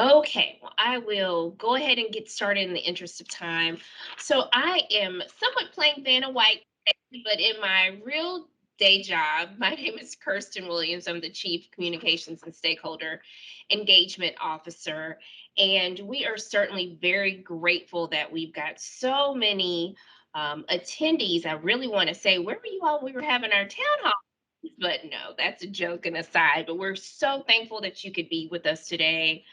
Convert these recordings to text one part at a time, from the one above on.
Okay, well, I will go ahead and get started in the interest of time. So I am somewhat playing Vanna White, but in my real day job, my name is Kirsten Williams. I'm the Chief Communications and Stakeholder Engagement Officer. And we are certainly very grateful that we've got so many attendees. I really want to say, where were you all when we were having our town hall? But no, that's a joke and aside. But we're so thankful that you could be with us today.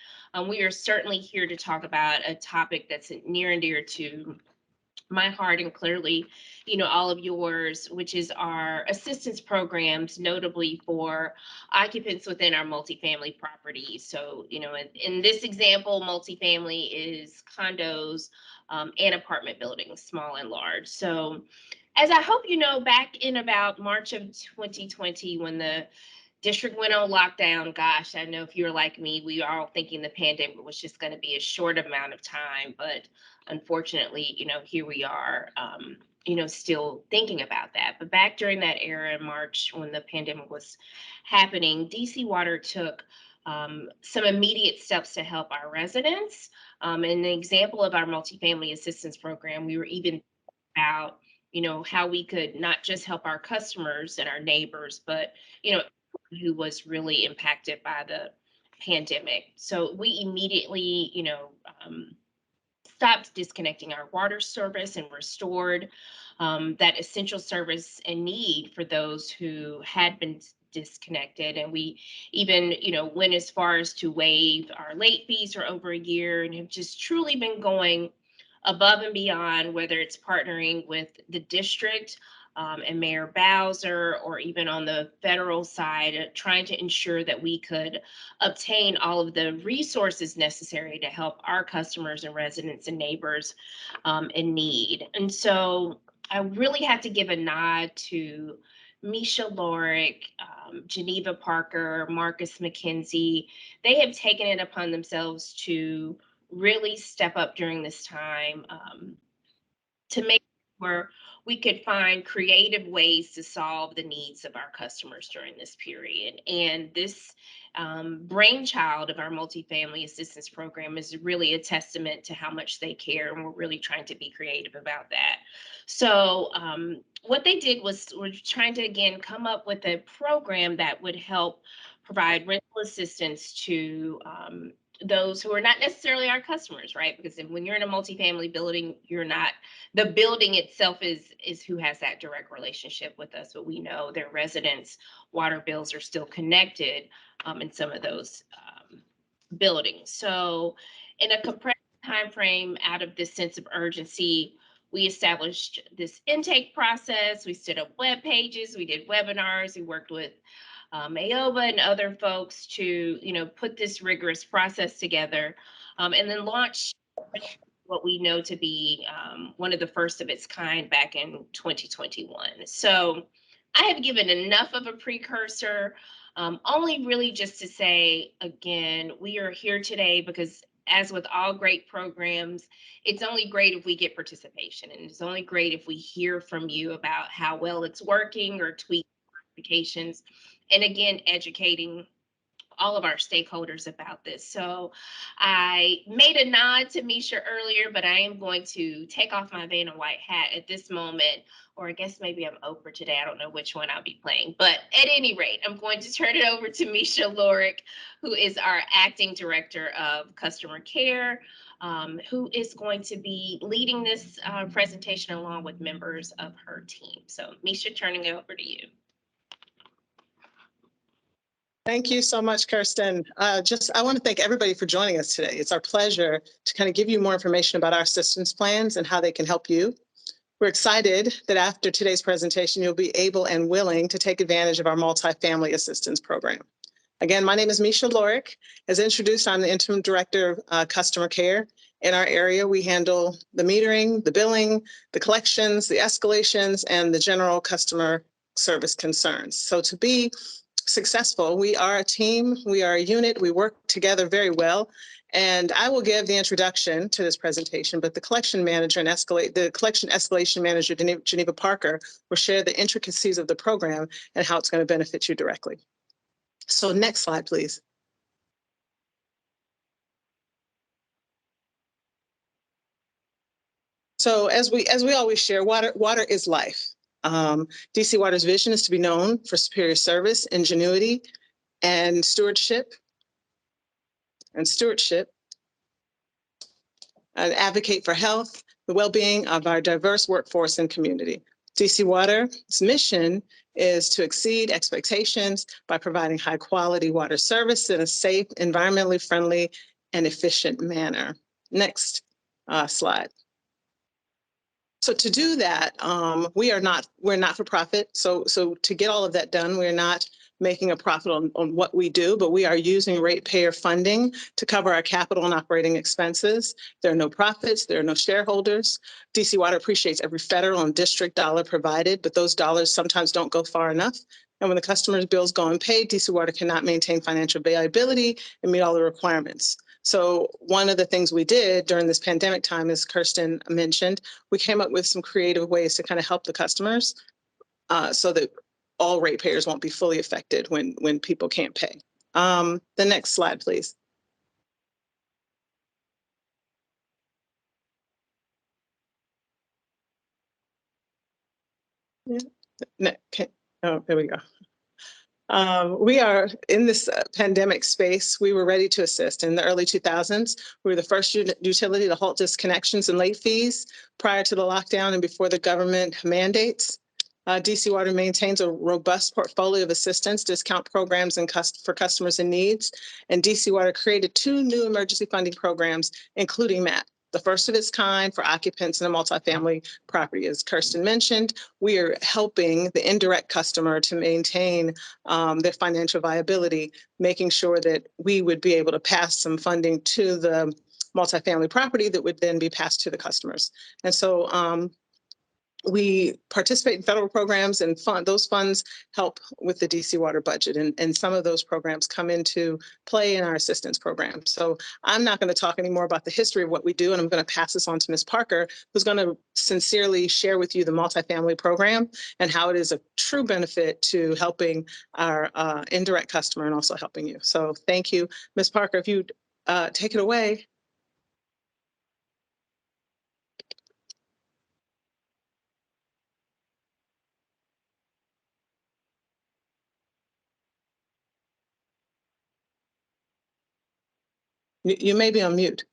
We are certainly here to talk about a topic that's near and dear to my heart and clearly, all of yours, which is our assistance programs, notably for occupants within our multifamily properties. So, in this example, multifamily is condos and apartment buildings, small and large. So, as I hope you know, back in about March of 2020, when the district went on lockdown, gosh, I know if you're like me, we are all thinking the pandemic was just going to be a short amount of time. But unfortunately, here we are, still thinking about that. But back during that era in March when the pandemic was happening, DC Water took some immediate steps to help our residents. And an example of our multifamily assistance program, we were even about how we could not just help our customers and our neighbors, but who was really impacted by the pandemic. So we immediately stopped disconnecting our water service and restored that essential service and need for those who had been disconnected. And we even, went as far as to waive our late fees for over a year and have just truly been going above and beyond, whether it's partnering with the district and Mayor Bowser, or even on the federal side, trying to ensure that we could obtain all of the resources necessary to help our customers and residents and neighbors in need. And so I really have to give a nod to Misha Lorick, Geneva Parker, Marcus McKenzie. They have taken it upon themselves to really step up during this time to make sure we could find creative ways to solve the needs of our customers during this period. And this brainchild of our multifamily assistance program is really a testament to how much they care, and we're really trying to be creative about that. So, what they did was we're trying to again come up with a program that would help provide rental assistance to those who are not necessarily our customers, right? Because when you're in a multifamily building, you're not, the building itself is who has that direct relationship with us, but we know their residents' water bills are still connected in some of those buildings. So, in a compressed time frame, out of this sense of urgency, we established this intake process. We set up web pages. We did webinars. We worked with Aoba and other folks to, put this rigorous process together, and then launch what we know to be one of the first of its kind back in 2021. So I have given enough of a precursor, only really just to say, again, we are here today because as with all great programs, it's only great if we get participation, and it's only great if we hear from you about how well it's working or tweak modifications, and again, educating all of our stakeholders about this. So I made a nod to Misha earlier, but I am going to take off my Vanna White hat at this moment, or I guess maybe I'm Oprah today. I don't know which one I'll be playing, but at any rate, I'm going to turn it over to Misha Lorick, who is our acting director of customer care, who is going to be leading this presentation along with members of her team. So Misha, turning it over to you. Thank you so much, Kirsten. I want to thank everybody for joining us today. It's our pleasure to kind of give you more information about our assistance plans and how they can help you. We're excited that after today's presentation, you'll be able and willing to take advantage of our multifamily assistance program. Again, my name is Misha Lorick. As introduced, I'm the interim director of customer care. In our area, we handle the metering, the billing, the collections, the escalations, and the general customer service concerns. So to be successful, we are a team, we are a unit, we work together very well. And I will give the introduction to this presentation, but the collection manager and the collection escalation manager, Geneva Parker, will share the intricacies of the program and how it's going to benefit you directly. So next slide, please. So as we always share, water is life. DC Water's vision is to be known for superior service, ingenuity, and stewardship, and advocate for health, the well-being of our diverse workforce and community. DC Water's mission is to exceed expectations by providing high-quality water service in a safe, environmentally friendly, and efficient manner. Next slide. So to do that, we're not for profit. So to get all of that done, we're not making a profit on what we do, but we are using ratepayer funding to cover our capital and operating expenses. There are no profits, there are no shareholders. DC Water appreciates every federal and district dollar provided, but those dollars sometimes don't go far enough. And when the customer's bills go unpaid, DC Water cannot maintain financial viability and meet all the requirements. So one of the things we did during this pandemic time, as Kirsten mentioned, we came up with some creative ways to kind of help the customers so that all ratepayers won't be fully affected when people can't pay. The next slide, please. Yeah. Okay. Oh, there we go. We are in this pandemic space. We were ready to assist. In the early 2000s, we were the first utility to halt disconnections and late fees prior to the lockdown and before the government mandates. DC Water maintains a robust portfolio of assistance, discount programs, and for customers in needs. And DC Water created two new emergency funding programs, including MAP, the first of its kind for occupants in a multifamily property. As Kirsten mentioned, we are helping the indirect customer to maintain their financial viability, making sure that we would be able to pass some funding to the multifamily property that would then be passed to the customers. And so we participate in federal programs, and those funds help with the DC Water budget. And some of those programs come into play in our assistance program. So I'm not going to talk anymore about the history of what we do, and I'm going to pass this on to Ms. Parker, who's going to sincerely share with you the multifamily program and how it is a true benefit to helping our indirect customer and also helping you. So thank you. Ms. Parker, if you'd take it away. You may be on mute.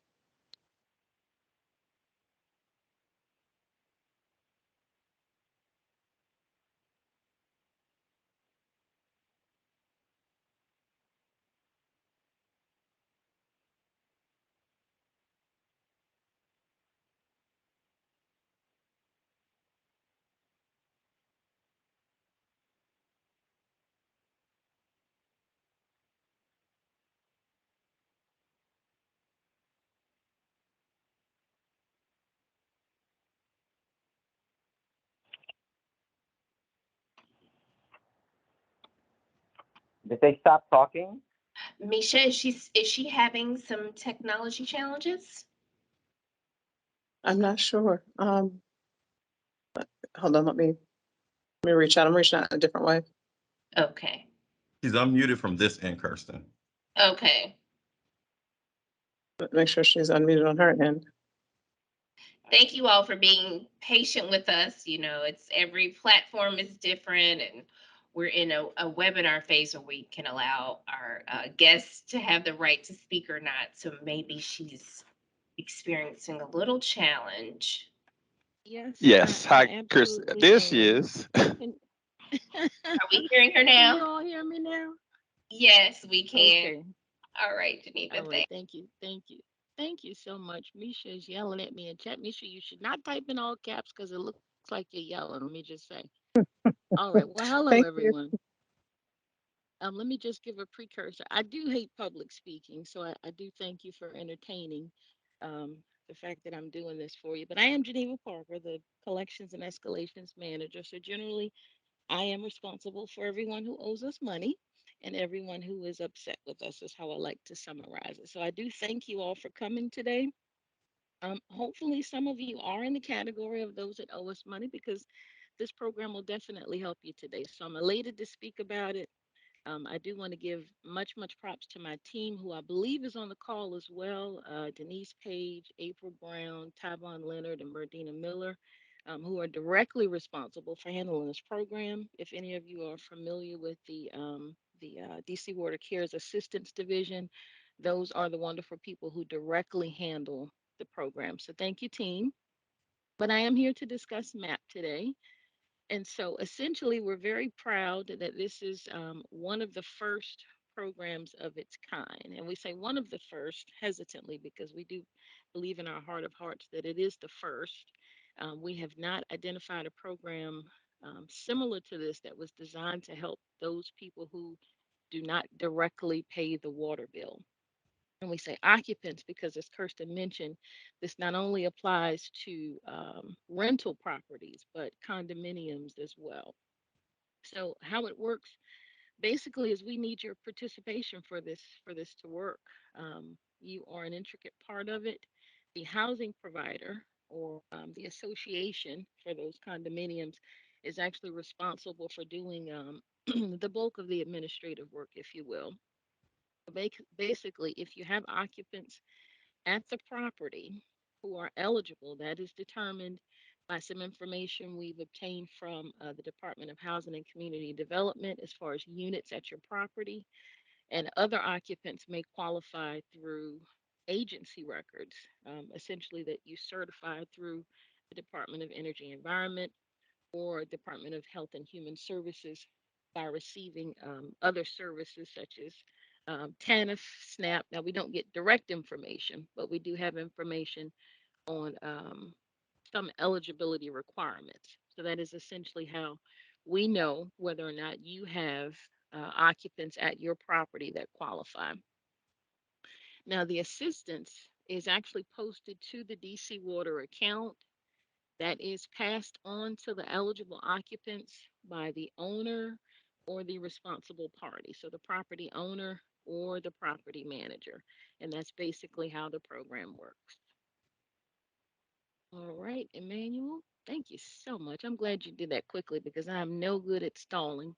Did they stop talking? Misha, is she having some technology challenges? I'm not sure. Hold on, let me reach out. I'm reaching out in a different way. Okay. She's unmuted from this end, Kirsten. Okay. Make sure she's unmuted on her end. Thank you all for being patient with us. You know, it's every platform is different, and we're in a webinar phase where we can allow our guests to have the right to speak or not. So maybe she's experiencing a little challenge. Yes, Yes. I Hi, Kirsten. absolutely There she am. is. Can, Are we hearing her can now? you all hear me now? Yes, we can. Okay. All right, Geneva, All right. thank Thank you. Thank you. Thank you so much. Misha is yelling at me in chat. Misha, you should not type in all caps because it looks like you're yelling. Let me just say. All right. Well, hello, Thank you. everyone. Let me just give a precursor. I do hate public speaking, so I do thank you for entertaining the fact that I'm doing this for you. But I am Geneva Parker, the Collections and Escalations Manager. So generally, I am responsible for everyone who owes us money and everyone who is upset with us, is how I like to summarize it. So I do thank you all for coming today. Hopefully, some of you are in the category of those that owe us money because this program will definitely help you today. So I'm elated to speak about it. I do want to give much props to my team, who I believe is on the call as well. Denise Page, April Brown, Tyvon Leonard, and Berdina Miller, who are directly responsible for handling this program. If any of you are familiar with the DC Water Cares Assistance Division, those are the wonderful people who directly handle the program. So thank you, team. But I am here to discuss MAP today. And so essentially, we're very proud that this is one of the first programs of its kind. And we say one of the first hesitantly because we do believe in our heart of hearts that it is the first. We have not identified a program similar to this that was designed to help those people who do not directly pay the water bill. And we say occupants because, as Kirsten mentioned, this not only applies to rental properties, but condominiums as well. So, how it works basically is we need your participation for this to work. You are an intricate part of it. The housing provider or the association for those condominiums is actually responsible for doing the bulk of the administrative work, if you will. Basically, if you have occupants at the property who are eligible, that is determined by some information we've obtained from the Department of Housing and Community Development as far as units at your property. And other occupants may qualify through agency records, essentially that you certify through the Department of Energy and Environment or Department of Health and Human Services by receiving other services such as TANF, SNAP. Now, we don't get direct information, but we do have information on some eligibility requirements. So that is essentially how we know whether or not you have occupants at your property that qualify. Now, the assistance is actually posted to the DC Water account that is passed on to the eligible occupants by the owner or the responsible party. So the property owner or the property manager. And that's basically how the program works. All right, Emmanuel, thank you so much. I'm glad you did that quickly because I'm no good at stalling.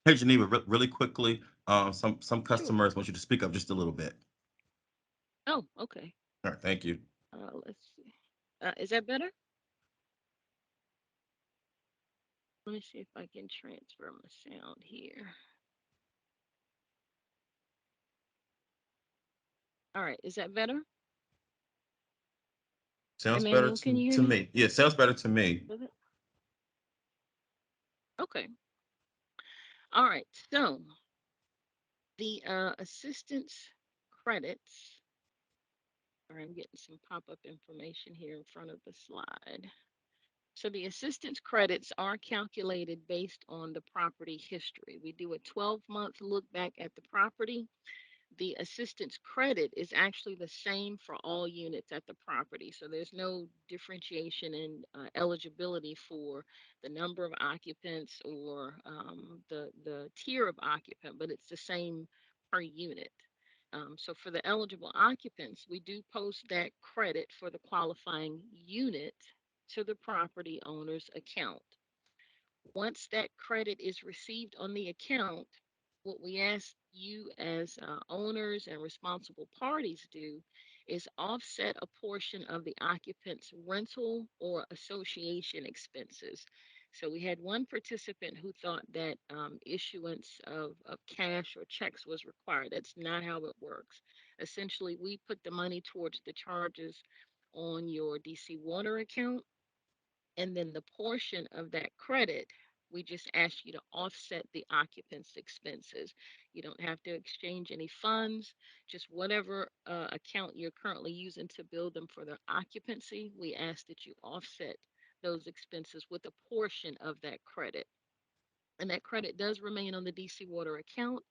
Hey, Geneva, really quickly, some Sure. customers want you to speak up just a little bit. Oh, okay. All right, thank you. Let's see. Is that better? Let me see if I can transfer my sound here. All right, is that better? Sounds better Emmanuel, can you hear to me? me. Yeah, sounds better to me. Does it? Okay. All right. So the assistance credits, or I'm getting some pop-up information here in front of the slide. So the assistance credits are calculated based on the property history. We do a 12-month look back at the property. The assistance credit is actually the same for all units at the property. So there's no differentiation in eligibility for the number of occupants or the tier of occupant, but it's the same per unit. So for the eligible occupants, we do post that credit for the qualifying unit to the property owner's account. Once that credit is received on the account, what we ask you as owners and responsible parties do is offset a portion of the occupant's rental or association expenses. So we had one participant who thought that issuance of cash or checks was required. That's not how it works. Essentially, we put the money towards the charges on your DC water account, and then the portion of that credit, we just ask you to offset the occupant's expenses. You don't have to exchange any funds, just whatever account you're currently using to bill them for their occupancy. We ask that you offset those expenses with a portion of that credit. And that credit does remain on the DC Water account.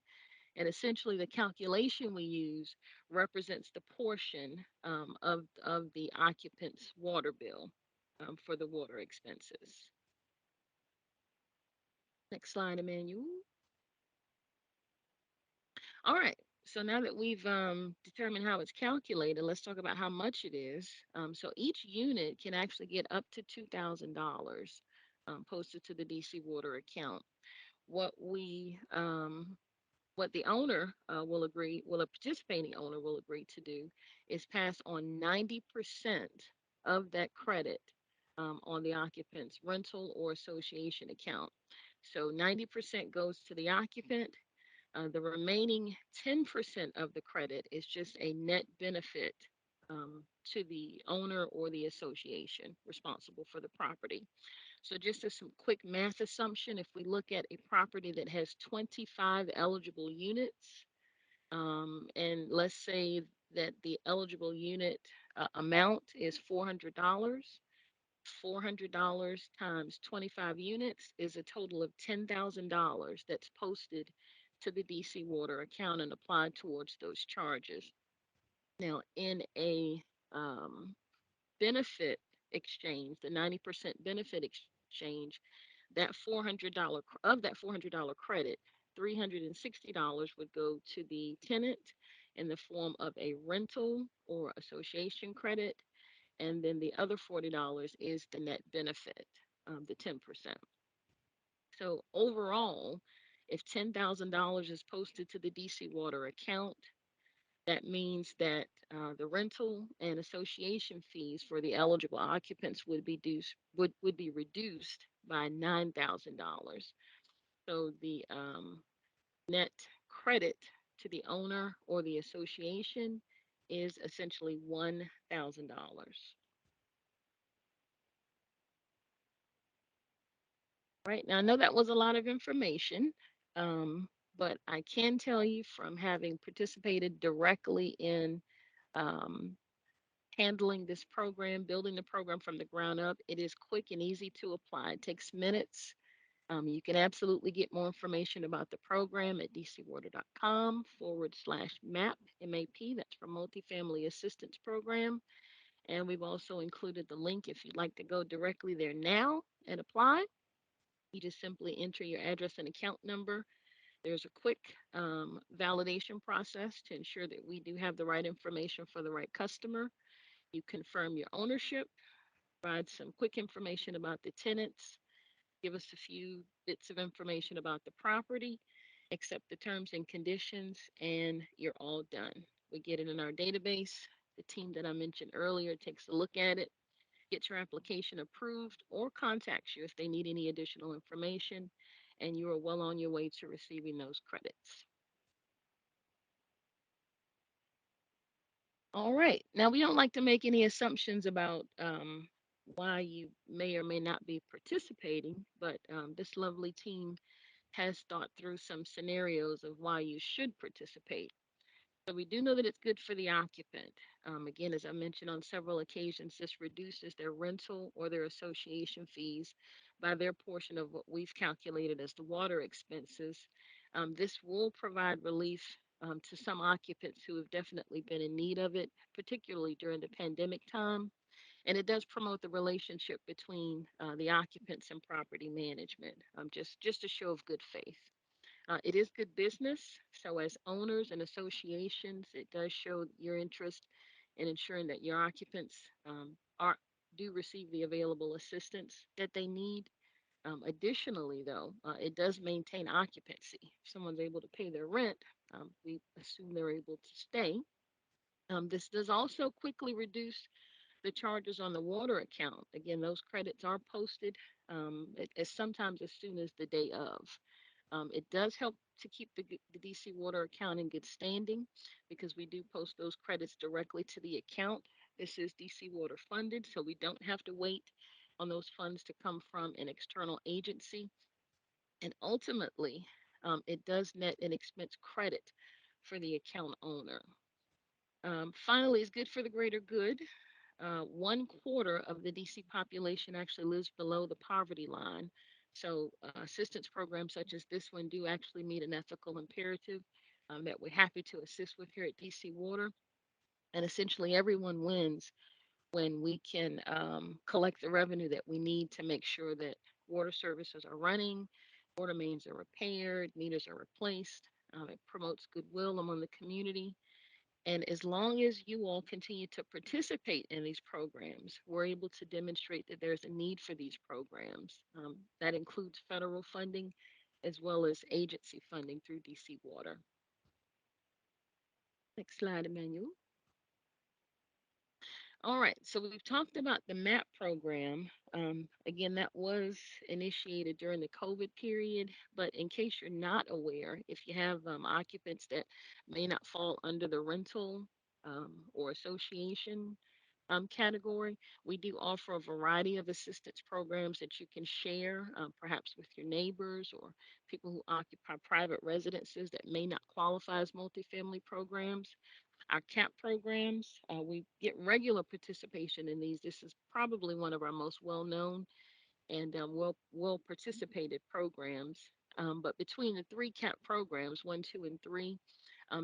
And essentially, the calculation we use represents the portion of the occupant's water bill for the water expenses. Next slide, Emmanuel. All right. So now that we've determined how it's calculated, let's talk about how much it is. So each unit can actually get up to $2,000 posted to the DC Water account. What we What the owner will agree, well, a participating owner will agree to do is pass on 90% of that credit on the occupant's rental or association account. So 90% goes to the occupant. The remaining 10% of the credit is just a net benefit to the owner or the association responsible for the property. So, just as some quick math assumption, if we look at a property that has 25 eligible units, and let's say that the eligible unit amount is $400, $400 times 25 units is a total of $10,000 that's posted to the DC Water account and applied towards those charges. Now, in a benefit exchange, the 90% benefit exchange, of that $400 credit, $360 would go to the tenant in the form of a rental or association credit, and then the other $40 is the net benefit, the 10%. So overall, if $10,000 is posted to the DC Water account, that means that the rental and association fees for the eligible occupants would be reduced by $9,000. So the net credit to the owner or the association is essentially $1,000. Right now, I know that was a lot of information, but I can tell you from having participated directly in um, handling this program, building the program from the ground up. It is quick and easy to apply. It takes minutes. You can absolutely get more information about the program at dcwater.com/MAP, MAP. That's for Multifamily Assistance Program. And we've also included the link if you'd like to go directly there now and apply. You just simply enter your address and account number. There's a quick validation process to ensure that we do have the right information for the right customer. You confirm your ownership, provide some quick information about the tenants, give us a few bits of information about the property, accept the terms and conditions, and you're all done. We get it in our database. The team that I mentioned earlier takes a look at it, gets your application approved, or contacts you if they need any additional information, and you are well on your way to receiving those credits. All right. Now, we don't like to make any assumptions about why you may or may not be participating, but this lovely team has thought through some scenarios of why you should participate. So we do know that it's good for the occupant. Again, as I mentioned on several occasions, this reduces their rental or their association fees by their portion of what we've calculated as the water expenses. This will provide relief to some occupants who have definitely been in need of it, particularly during the pandemic time. And it does promote the relationship between the occupants and property management, just a show of good faith. It is good business. So, as owners and associations, it does show your interest in ensuring that your occupants are do receive the available assistance that they need. Additionally, though, it does maintain occupancy. If someone's able to pay their rent, we assume they're able to stay. This does also quickly reduce the charges on the water account. Again, those credits are posted as sometimes as soon as the day of. It does help to keep the DC Water account in good standing because we do post those credits directly to the account. This is DC Water funded, so we don't have to wait on those funds to come from an external agency. And ultimately, it does net an expense credit for the account owner. Finally, it's good for the greater good. 1/4 of the DC population actually lives below the poverty line. So, assistance programs such as this one do actually meet an ethical imperative that we're happy to assist with here at DC Water. And essentially, everyone wins when we can collect the revenue that we need to make sure that water services are running, water mains are repaired, meters are replaced. It promotes goodwill among the community, and as long as you all continue to participate in these programs, we're able to demonstrate that there's a need for these programs. That includes federal funding as well as agency funding through DC Water. Next slide, Emmanuel. All right, so we've talked about the MAP program. Again, that was initiated during the COVID period, but in case you're not aware, if you have occupants that may not fall under the rental or association category, we do offer a variety of assistance programs that you can share, perhaps with your neighbors or people who occupy private residences that may not qualify as multifamily programs. Our CAP programs, we get regular participation in these. This is probably one of our most well known and well participated programs. But between the three CAP programs, one, two, and three,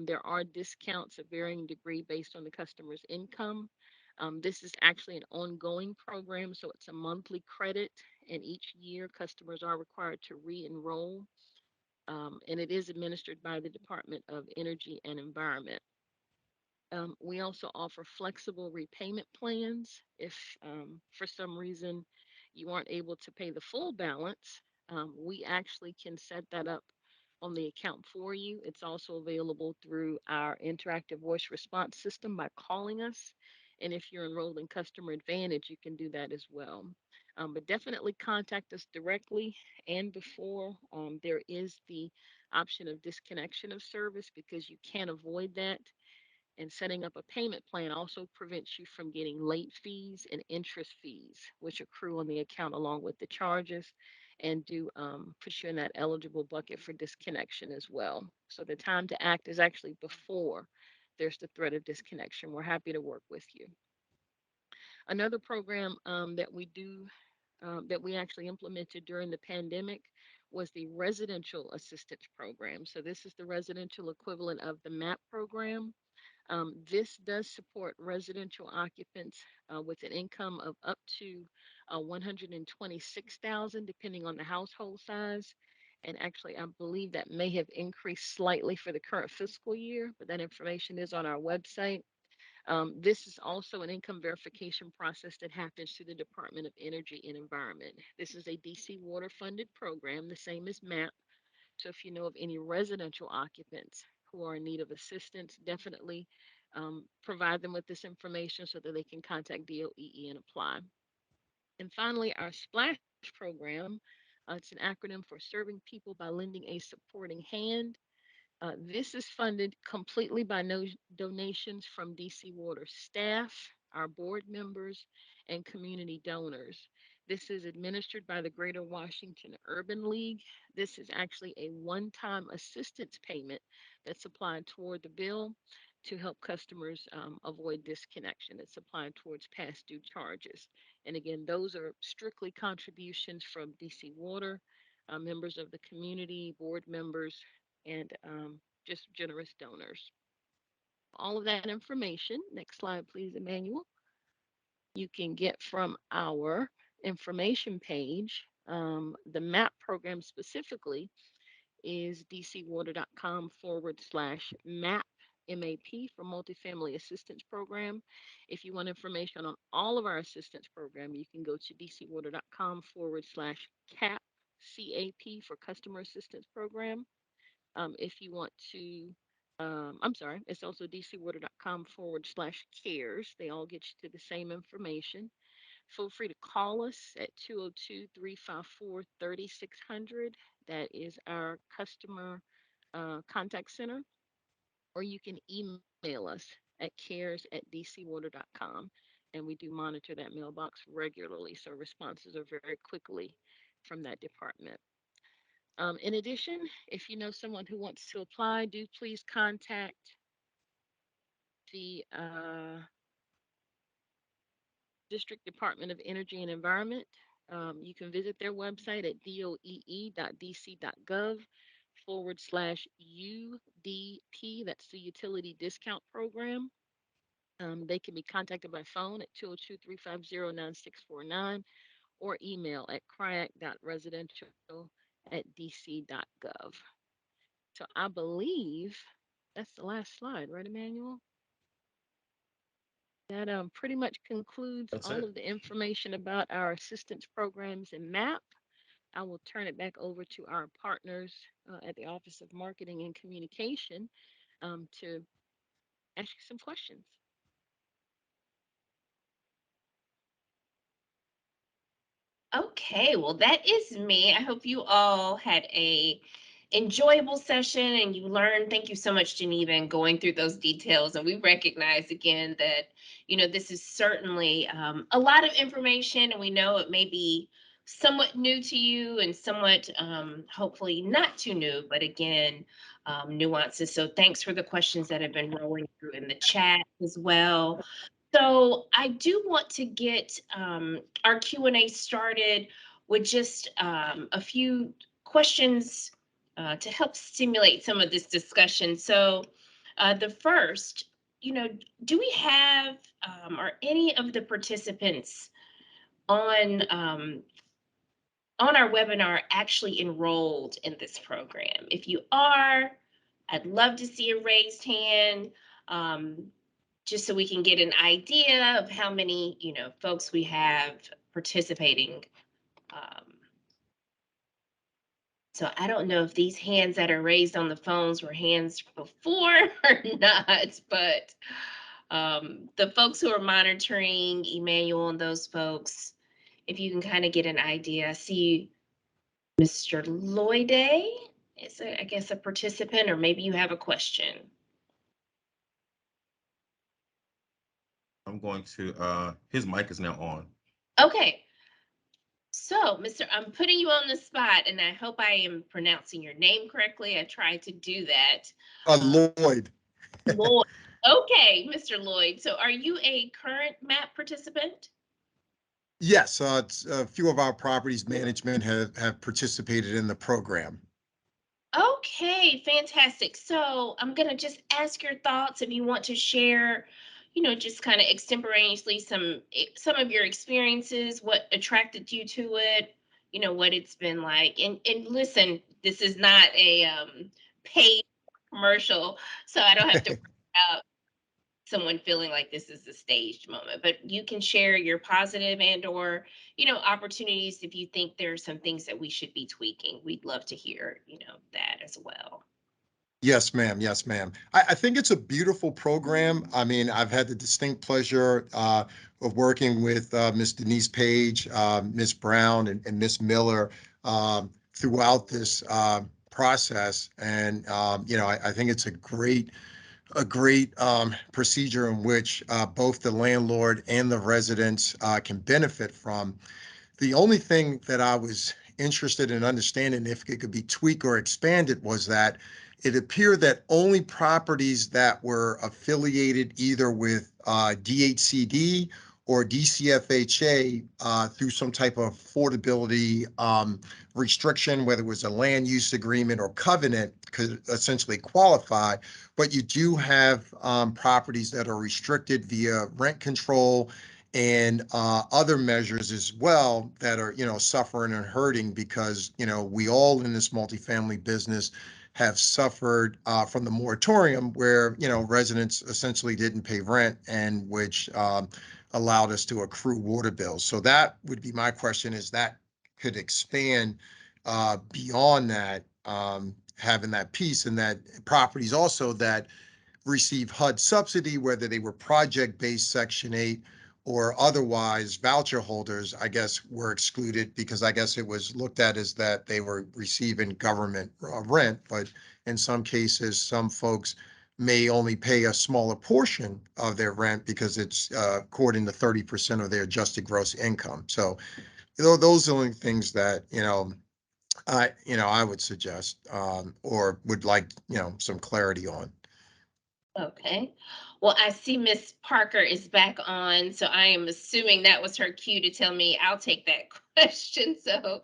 there are discounts of varying degree based on the customer's income. This is actually an ongoing program, so it's a monthly credit, and each year customers are required to re enroll. And it is administered by the Department of Energy and Environment. We also offer flexible repayment plans. If for some reason you aren't able to pay the full balance, we actually can set that up on the account for you. It's also available through our interactive voice response system by calling us. And if you're enrolled in Customer Advantage, you can do that as well. But definitely contact us directly and before. There is the option of disconnection of service because you can avoid that, and setting up a payment plan also prevents you from getting late fees and interest fees, which accrue on the account along with the charges and do put you in that eligible bucket for disconnection as well. So the time to act is actually before there's the threat of disconnection. We're happy to work with you. Another program that we actually implemented during the pandemic was the residential assistance program. So this is the residential equivalent of the MAP program. This does support residential occupants with an income of up to 126,000, depending on the household size. And actually, I believe that may have increased slightly for the current fiscal year, but that information is on our website. This is also an income verification process that happens through the Department of Energy and Environment. This is a DC water funded program, the same as MAP. So if you know of any residential occupants who are in need of assistance, definitely provide them with this information so that they can contact DOEE and apply. And finally, our SPLASH program, it's an acronym for Serving People by Lending a Supporting Hand. This is funded completely by no donations from DC Water staff, our board members, and community donors. This is administered by the Greater Washington Urban League. This is actually a one time assistance payment that's applied toward the bill to help customers avoid disconnection. It's applied towards past due charges. And again, those are strictly contributions from DC Water, members of the community, board members, and just generous donors. All of that information, next slide, please, Emmanuel, you can get from our information page. The MAP program specifically is dcwater.com/MAP. MAP for Multifamily Assistance Program. If you want information on all of our assistance program, you can go to dcwater.com/CAP, CAP for Customer Assistance Program. If you want to, I'm sorry, it's also dcwater.com/cares. They all get you to the same information. Feel free to call us at 202-354-3600. That is our customer contact center. Or you can email us at cares@dcwater.com. And we do monitor that mailbox regularly, so responses are very quickly from that department. In addition, if you know someone who wants to apply, do please contact the District Department of Energy and Environment. You can visit their website at doee.dc.gov/UDP. That's the Utility Discount Program. They can be contacted by phone at 202-350-9649 or email at cryac.residential@dc.gov. So I believe that's the last slide, right, Emmanuel? That pretty much concludes That's all it. of the information about our assistance programs and MAP. I will turn it back over to our partners at the Office of Marketing and Communication to ask you some questions. Okay, well, that is me. I hope you all had a enjoyable session and you learned. Thank you so much, Geneva, and going through those details. And we recognize again that, this is certainly a lot of information, and we know it may be somewhat new to you and somewhat hopefully not too new, but again, nuances. So thanks for the questions that have been rolling through in the chat as well. So I do want to get our Q&A started with just a few questions to help stimulate some of this discussion. So the first, do we have are any of the participants on on our webinar actually enrolled in this program? If you are, I'd love to see a raised hand. Um, just so we can get an idea of how many, folks we have participating. Um, so I don't know if these hands that are raised on the phones were hands before or not, but the folks who are monitoring, Emmanuel and those folks, if you can kind of get an idea. I see Mr. Lloyday is, I guess, a participant, or maybe you have a question. I'm going to, his mic is now on. Okay, so, I'm putting you on the spot, and I hope I am pronouncing your name correctly. I tried to do that. Uh, Lloyd. Lloyd. Okay, Mr. Lloyd. So, are you a current MAP participant? Yes, a few of our properties management have participated in the program. Okay, fantastic. So, I'm going to just ask your thoughts if you want to share, just kind of extemporaneously some of your experiences, what attracted you to it, what it's been like. And listen, this is not a paid commercial, so I don't have to worry about someone feeling like this is a staged moment, but you can share your positive and or opportunities if you think there are some things that we should be tweaking. We'd love to hear that as well. Yes, ma'am. Yes, ma'am. I think it's a beautiful program. I mean, I've had the distinct pleasure of working with Miss Denise Page, Miss Brown, and Miss Miller throughout this process. And I think it's a great procedure in which both the landlord and the residents can benefit from. The only thing that I was interested in understanding if it could be tweaked or expanded was that it appeared that only properties that were affiliated either with DHCD or DCFHA through some type of affordability restriction, whether it was a land use agreement or covenant, could essentially qualify. But you do have properties that are restricted via rent control and other measures as well that are, suffering and hurting because, we all in this multifamily business have suffered from the moratorium where, residents essentially didn't pay rent and which allowed us to accrue water bills. So that would be my question, is that could expand beyond that, having that piece, and that properties also that receive HUD subsidy, whether they were project-based Section 8 or otherwise voucher holders, I guess, were excluded because I guess it was looked at as that they were receiving government rent. But in some cases, some folks may only pay a smaller portion of their rent because it's according to 30% of their adjusted gross income. So those are the only things that, I would suggest or would like, some clarity on. Okay. Well, I see Miss Parker is back on, so I am assuming that was her cue to tell me I'll take that question. So,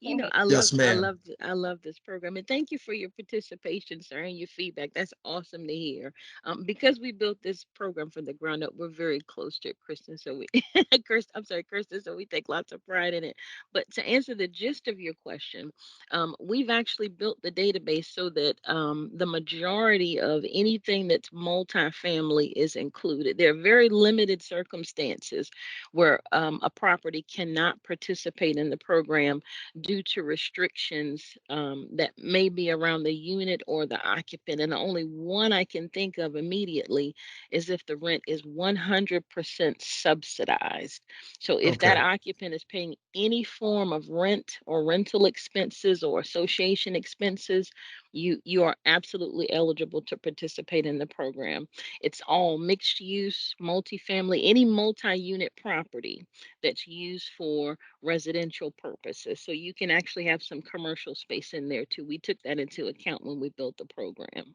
You know, Yes, ma'am. I love this program, and thank you for your participation, sir, and your feedback. That's awesome to hear. Because we built this program from the ground up, we're very close to it, Kristen. So we, I'm sorry, Kristen. So we take lots of pride in it. But to answer the gist of your question, we've actually built the database so that the majority of anything that's multifamily is included. There are very limited circumstances where a property cannot participate in the program due to restrictions that may be around the unit or the occupant. And the only one I can think of immediately is if the rent is 100% subsidized. So if that Okay. occupant is paying any form of rent or rental expenses or association expenses, you are absolutely eligible to participate in the program. It's all mixed use, multifamily, any multi-unit property that's used for residential purposes. So you can actually have some commercial space in there too. We took that into account when we built the program.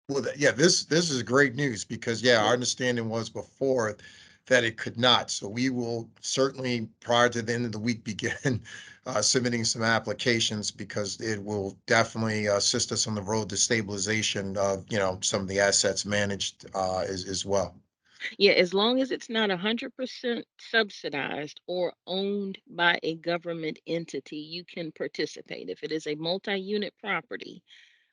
Well, yeah, this is great news because yeah, our Yeah. understanding was before that it could not. So we will certainly, prior to the end of the week, begin submitting some applications because it will definitely assist us on the road to stabilization of some of the assets managed as well. Yeah, as long as it's not 100% subsidized or owned by a government entity, you can participate. If it is a multi-unit property,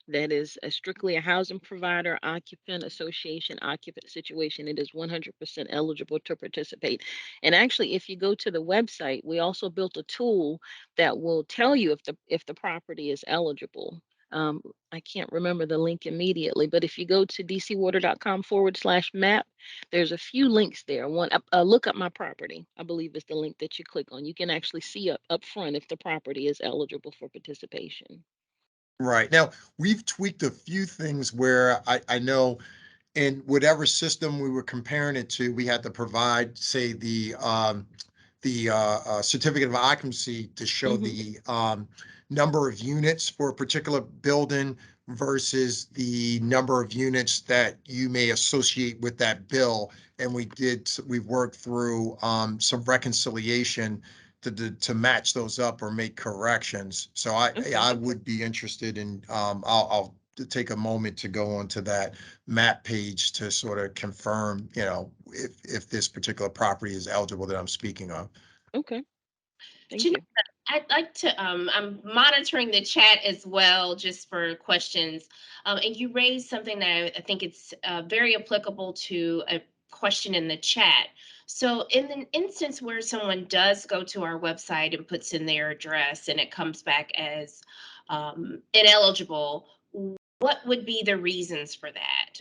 that is strictly a housing provider, occupant association, occupant situation. It is 100% eligible to participate. And actually, if you go to the website, we also built a tool that will tell you if the property is eligible. Um, I can't remember the link immediately, but if you go to dcwater.com/map, there's a few links there. One, look up my property, I believe is the link that you click on. You can actually see up front if the property is eligible for participation. Right. Now, we've tweaked a few things where I know in whatever system we were comparing it to, we had to provide, say, the certificate of occupancy to show Hmm. the number of units for a particular building versus the number of units that you may associate with that bill. And we worked through some reconciliation to match those up or make corrections. So I Okay. would be interested in I'll take a moment to go onto that map page to sort of confirm, if this particular property is eligible that I'm speaking of. Okay. Thank Janine, you. I'd like to, I'm monitoring the chat as well, just for questions. And you raised something that I think it's very applicable to a question in the chat. So, in an instance where someone does go to our website and puts in their address and it comes back as ineligible, what would be the reasons for that?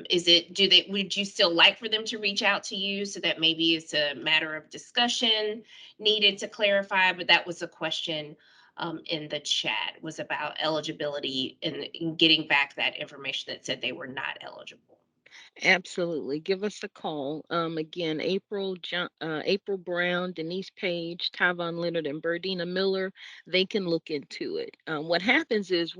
Is it, would you still like for them to reach out to you so that maybe it's a matter of discussion needed to clarify? But that was a question in the chat, was about eligibility and in getting back that information that said they were not eligible. Absolutely. Give us a call. Again, April Brown, Denise Page, Tyvon Leonard, and Berdina Miller, they can look into it. What happens is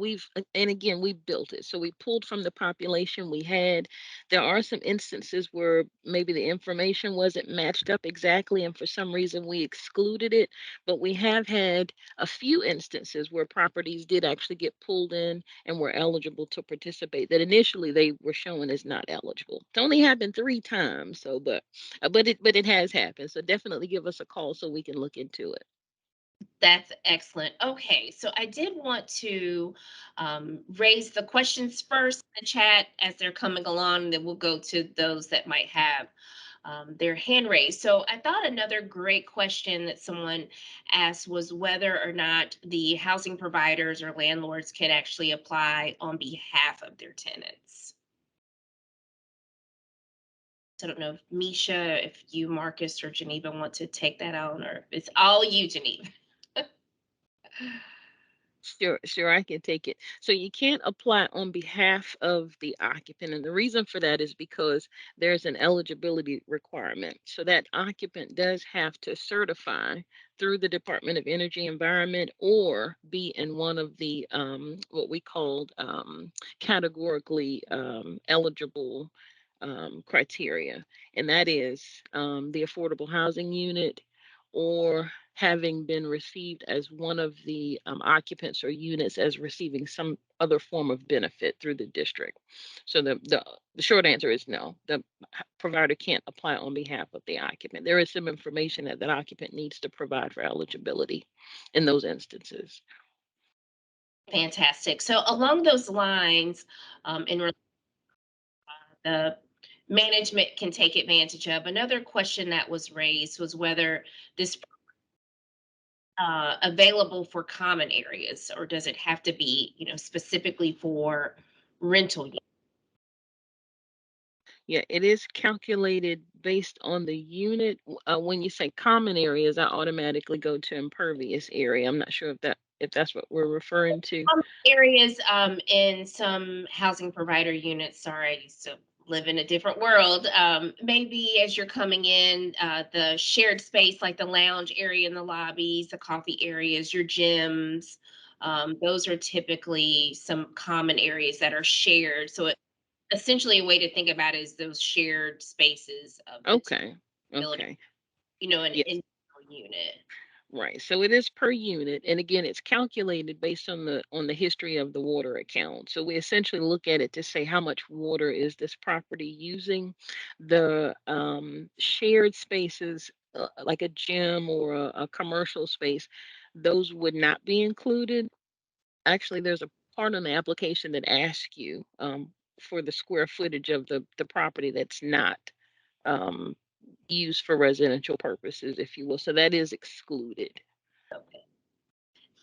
and again, we built it. So we pulled from the population we had. There are some instances where maybe the information wasn't matched up exactly, and for some reason we excluded it. But we have had a few instances where properties did actually get pulled in and were eligible to participate that initially they were shown as not eligible. It's only happened 3 times, so but it has happened. So definitely give us a call so we can look into it. That's excellent. Okay, so I did want to raise the questions first in the chat as they're coming along, then we'll go to those that might have their hand raised. So I thought another great question that someone asked was whether or not the housing providers or landlords can actually apply on behalf of their tenants. So I don't know if Misha, if you, Marcus, or Geneva want to take that on, or if it's all you, Geneva. Sure, sure, I can take it. So you can't apply on behalf of the occupant. And the reason for that is because there's an eligibility requirement. So that occupant does have to certify through the Department of Energy Environment or be in one of the what we called categorically eligible criteria. And that is the affordable housing unit or having been received as one of the occupants or units as receiving some other form of benefit through the district. So the short answer is no. The provider can't apply on behalf of the occupant. There is some information that that occupant needs to provide for eligibility in those instances. Fantastic. So along those lines, the management can take advantage of. Another question that was raised was whether this available for common areas, or does it have to be, specifically for rental? Yeah, it is calculated based on the unit. When you say common areas, I automatically go to impervious area. I'm not sure if that's what we're referring to. Areas in some housing provider units. Sorry, I used to live in a different world. Maybe as you're coming in, the shared space like the lounge area in the lobbies, the coffee areas, your gyms. Those are typically some common areas that are shared. So essentially a way to think about it is those shared spaces of the Okay. building, Okay. an Yes. individual unit. Right. So it is per unit. And again, it's calculated based on the history of the water account. So we essentially look at it to say how much water is this property using. The shared spaces, like a gym or a commercial space, those would not be included. Actually, there's a part on the application that asks you for the square footage of the property that's not um, used for residential purposes, if you will. So that is excluded. Okay.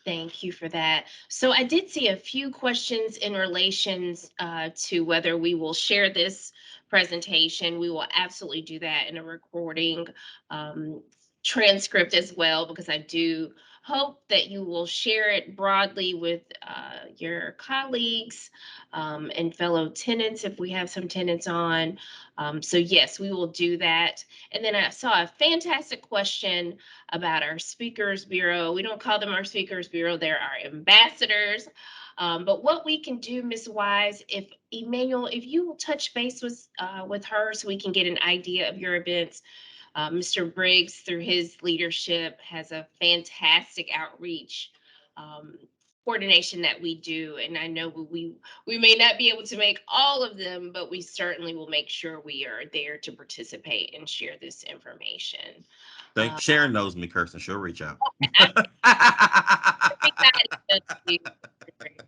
Thank you for that. So I did see a few questions in relations to whether we will share this presentation. We will absolutely do that in a recording um, transcript as well, because I do hope that you will share it broadly with your colleagues and fellow tenants if we have some tenants on. So yes, we will do that. And then I saw a fantastic question about our speakers bureau. We don't call them our speakers bureau, they're our ambassadors. But what we can do, Ms. Wise, if Emmanuel, if you will touch base with her so we can get an idea of your events. Mr. Briggs, through his leadership, has a fantastic outreach coordination that we do, and I know we may not be able to make all of them, but we certainly will make sure we are there to participate and share this information. Thank Uh, Sharon knows me, Kirsten. She'll reach out. Everybody does do.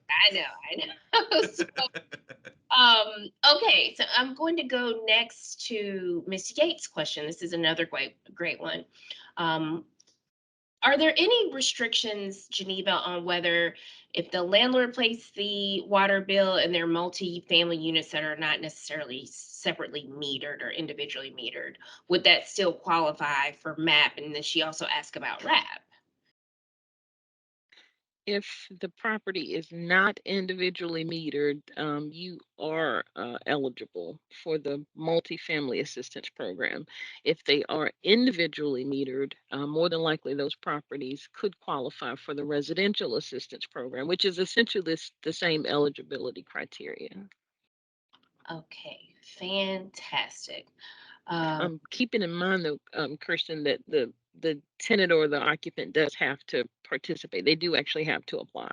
I know. So, okay, so I'm going to go next to Miss Yates' question. This is another great one. Um, are there any restrictions, Geneva, on whether if the landlord pays the water bill and they're multi-family units that are not necessarily separately metered or individually metered, would that still qualify for MAP? And then she also asked about RAP. If the property is not individually metered, you are eligible for the multifamily assistance program. If they are individually metered, more than likely those properties could qualify for the residential assistance program, which is essentially the same eligibility criteria. Okay, fantastic. Uh, Keeping in mind though, Kirsten, that the tenant or the occupant does have to participate. They do actually have to apply.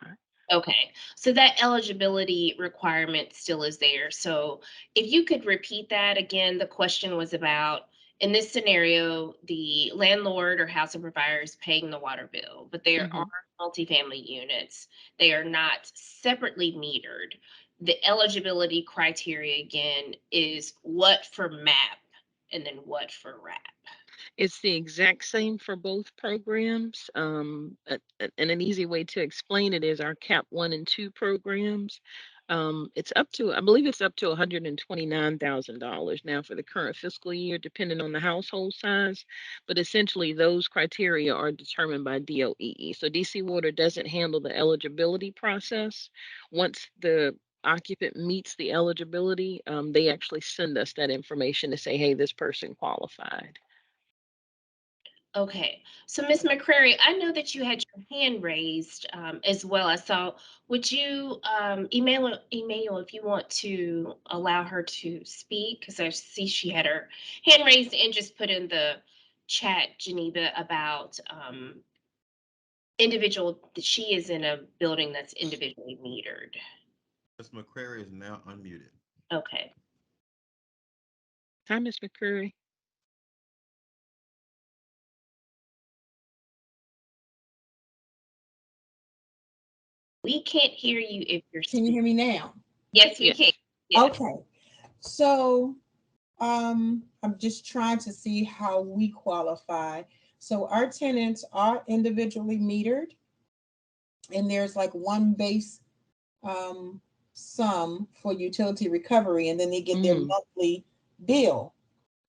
Okay, so that eligibility requirement still is there. So if you could repeat that again, the question was about, in this scenario, the landlord or housing provider is paying the water bill, but there are Mhm. multifamily units. They are not separately metered. The eligibility criteria again is what for MAP and then what for RAP. It's the exact same for both programs. And an easy way to explain it is our CAP 1 and 2 programs. It's up to, I believe it's up to $129,000 now for the current fiscal year, depending on the household size. But essentially, those criteria are determined by DOEE. So DC Water doesn't handle the eligibility process. Once the occupant meets the eligibility, they actually send us that information to say, hey, this person qualified. Okay, so Ms. McCrary, I know that you had your hand raised as well. I saw. Would you, Emmanuel, if you want to allow her to speak, because I see she had her hand raised and just put in the chat, Geneva, about individual. That she is in a building that's individually metered. Ms. McCrary is now unmuted. Okay, Hi, Miss McCurry. we can't hear you if you're Can you speaking. hear me now? Yes, we can. Yes. Yes. Okay. So I'm just trying to see how we qualify. So our tenants are individually metered, and there's like one base um, sum for utility recovery, and then they get their Mm, monthly bill.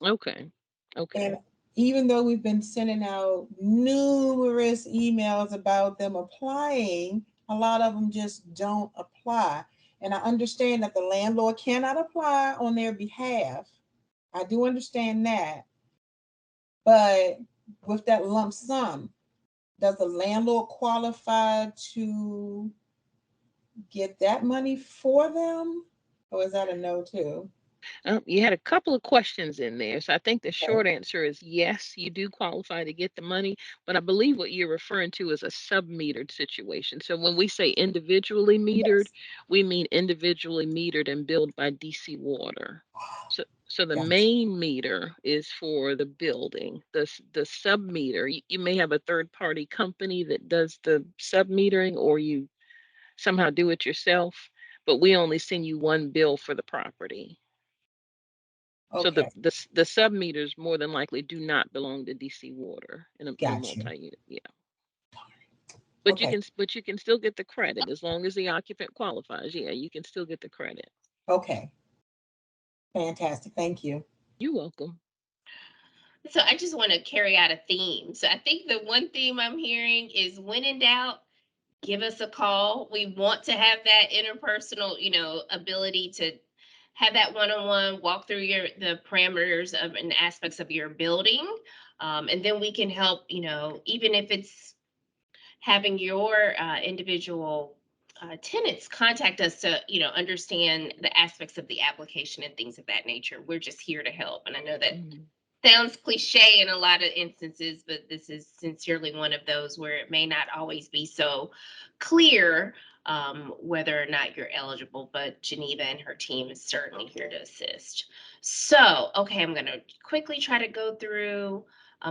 okay. And Okay. even though we've been sending out numerous emails about them applying, a lot of them just don't apply. And I understand that the landlord cannot apply on their behalf. I do understand that. But with that lump sum, does the landlord qualify to get that money for them? Or is that a no too? You had a couple of questions in there. So I think the Okay. short answer is yes, you do qualify to get the money. But I believe what you're referring to is a sub-metered situation. So when we say individually metered, Yes. we mean individually metered and billed by DC Water. So the Gotcha. main meter is for the building. The sub meter, you may have a third party company that does the sub metering, or you somehow do it yourself, but we only send you one bill for the property. So Okay. the sub meters more than likely do not belong to DC Water in a Got you. multi-unit. Yeah. Okay. But you can still get the credit as long as the occupant qualifies. Yeah, you can still get the credit. Okay. Fantastic. Thank you. You're welcome. So I just want to carry out a theme. So I think the one theme I'm hearing is when in doubt, give us a call. We want to have that interpersonal, ability to have that one-on-one walk through the parameters of and aspects of your building. And then we can help, even if it's having your individual tenants contact us to, understand the aspects of the application and things of that nature. We're just here to help. And I know that Mhm. sounds cliche in a lot of instances, but this is sincerely one of those where it may not always be so clear whether or not you're eligible. But Geneva and her team is certainly here to assist. So, okay, I'm going to quickly try to go through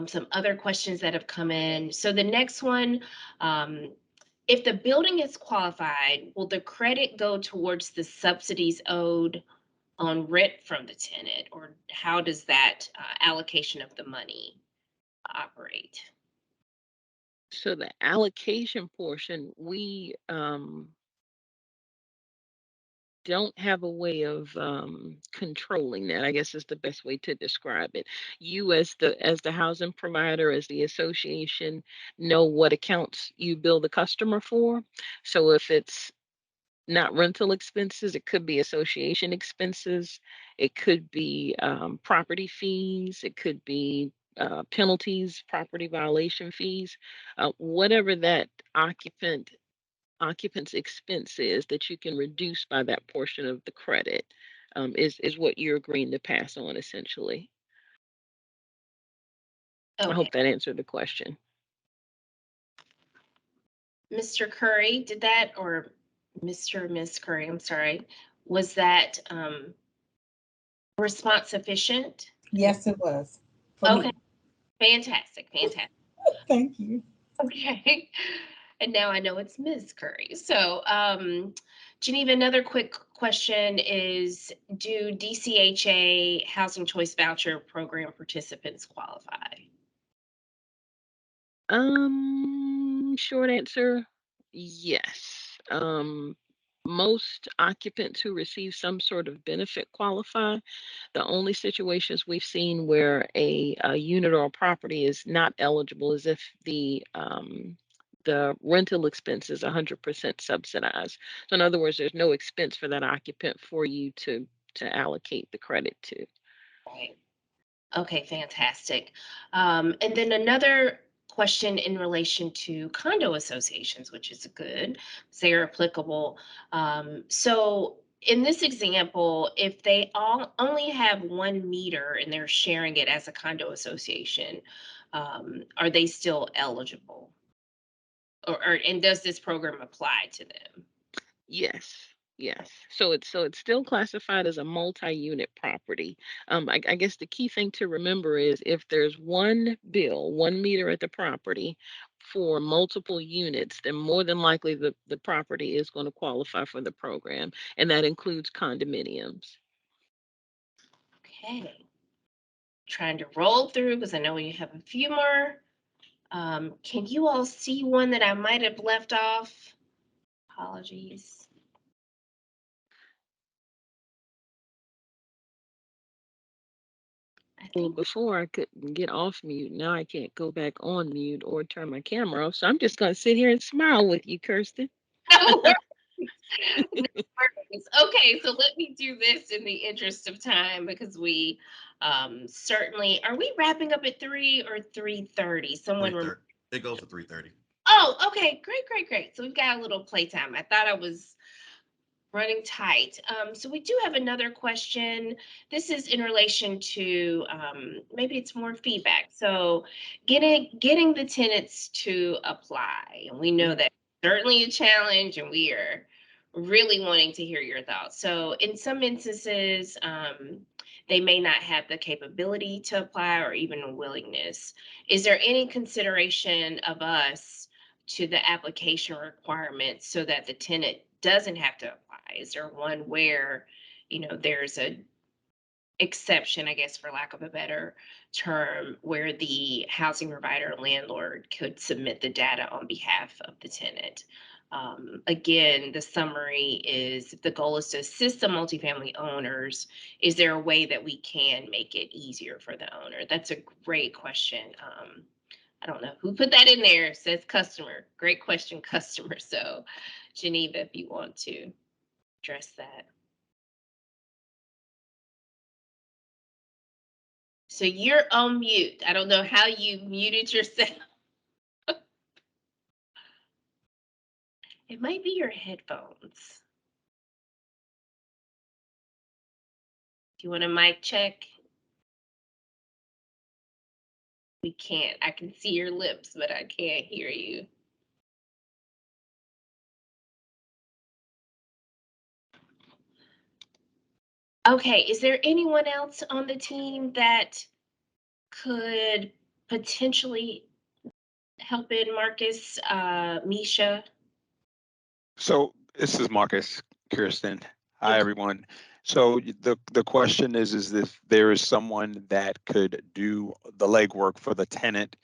some other questions that have come in. So, the next one, um, if the building is qualified, will the credit go towards the subsidies owed on rent from the tenant, or how does that allocation of the money operate? So the allocation portion, we don't have a way of controlling that, I guess is the best way to describe it. You as the housing provider, as the association, know what accounts you bill the customer for. So if it's not rental expenses, it could be association expenses, it could be property fees, it could be penalties, property violation fees, whatever that occupant's expense is that you can reduce by that portion of the credit, is what you're agreeing to pass on essentially. I Okay, hope that answered the question. Mr. Curry, did that, or Mr. or Miss Curry, I'm sorry, was that response sufficient? Yes, it was for Okay, me. fantastic, fantastic. Thank you. Okay. And now I know it's Ms. Curry. So, Geneva, another quick question is, do DCHA Housing Choice Voucher Program participants qualify? Short answer, yes. Most occupants who receive some sort of benefit qualify. The only situations we've seen where a unit or a property is not eligible is if the rental expense is 100% subsidized. So in other words, there's no expense for that occupant for you to allocate the credit to. Right. Okay, fantastic. And then another question in relation to condo associations, which is good, 'cause they are applicable. So in this example, if they all only have one meter and they're sharing it as a condo association, are they still eligible? Or and does this program apply to them? Yes, yes. So it's still classified as a multi-unit property. I guess the key thing to remember is if there's one bill, one meter at the property for multiple units, then more than likely the property is going to qualify for the program, and that includes condominiums. Okay. Trying to roll through because I know we have a few more Can you all see one that I might have left off? Apologies. I Well, think. before I couldn't get off mute, now I can't go back on mute or turn my camera off. So I'm just going to sit here and smile with you, Kirsten. No worries. No worries. Okay, so let me do this in the interest of time because we certainly are we wrapping up at 3 or 3:30? Three Someone thirty. It goes to 3:30. Oh, okay, great, great, great. So we've got a little playtime. I thought I was running tight. So we do have another question. This is in relation to maybe it's more feedback. So getting the tenants to apply, and we know that certainly a challenge, and we are really wanting to hear your thoughts. So in some instances, they may not have the capability to apply or even a willingness. Is there any consideration of us to the application requirements so that the tenant doesn't have to apply? Is there one where, there's a exception, I guess, for lack of a better term, where the housing provider landlord could submit the data on behalf of the tenant? Again, the summary is if the goal is to assist the multifamily owners, is there a way that we can make it easier for the owner? That's a great question. I don't know who put that in there. It says customer. Great question, customer. So, Geneva, if you want to address that. So you're on mute. I don't know how you muted yourself. It might be your headphones. Do you want a mic check? We can't. I can see your lips, but I can't hear you. Okay, is there anyone else on the team that could potentially help in Marcus, Misha? So this is Marcus, Kirsten. Hi, Okay. everyone. So the question is if there is someone that could do the legwork for the tenant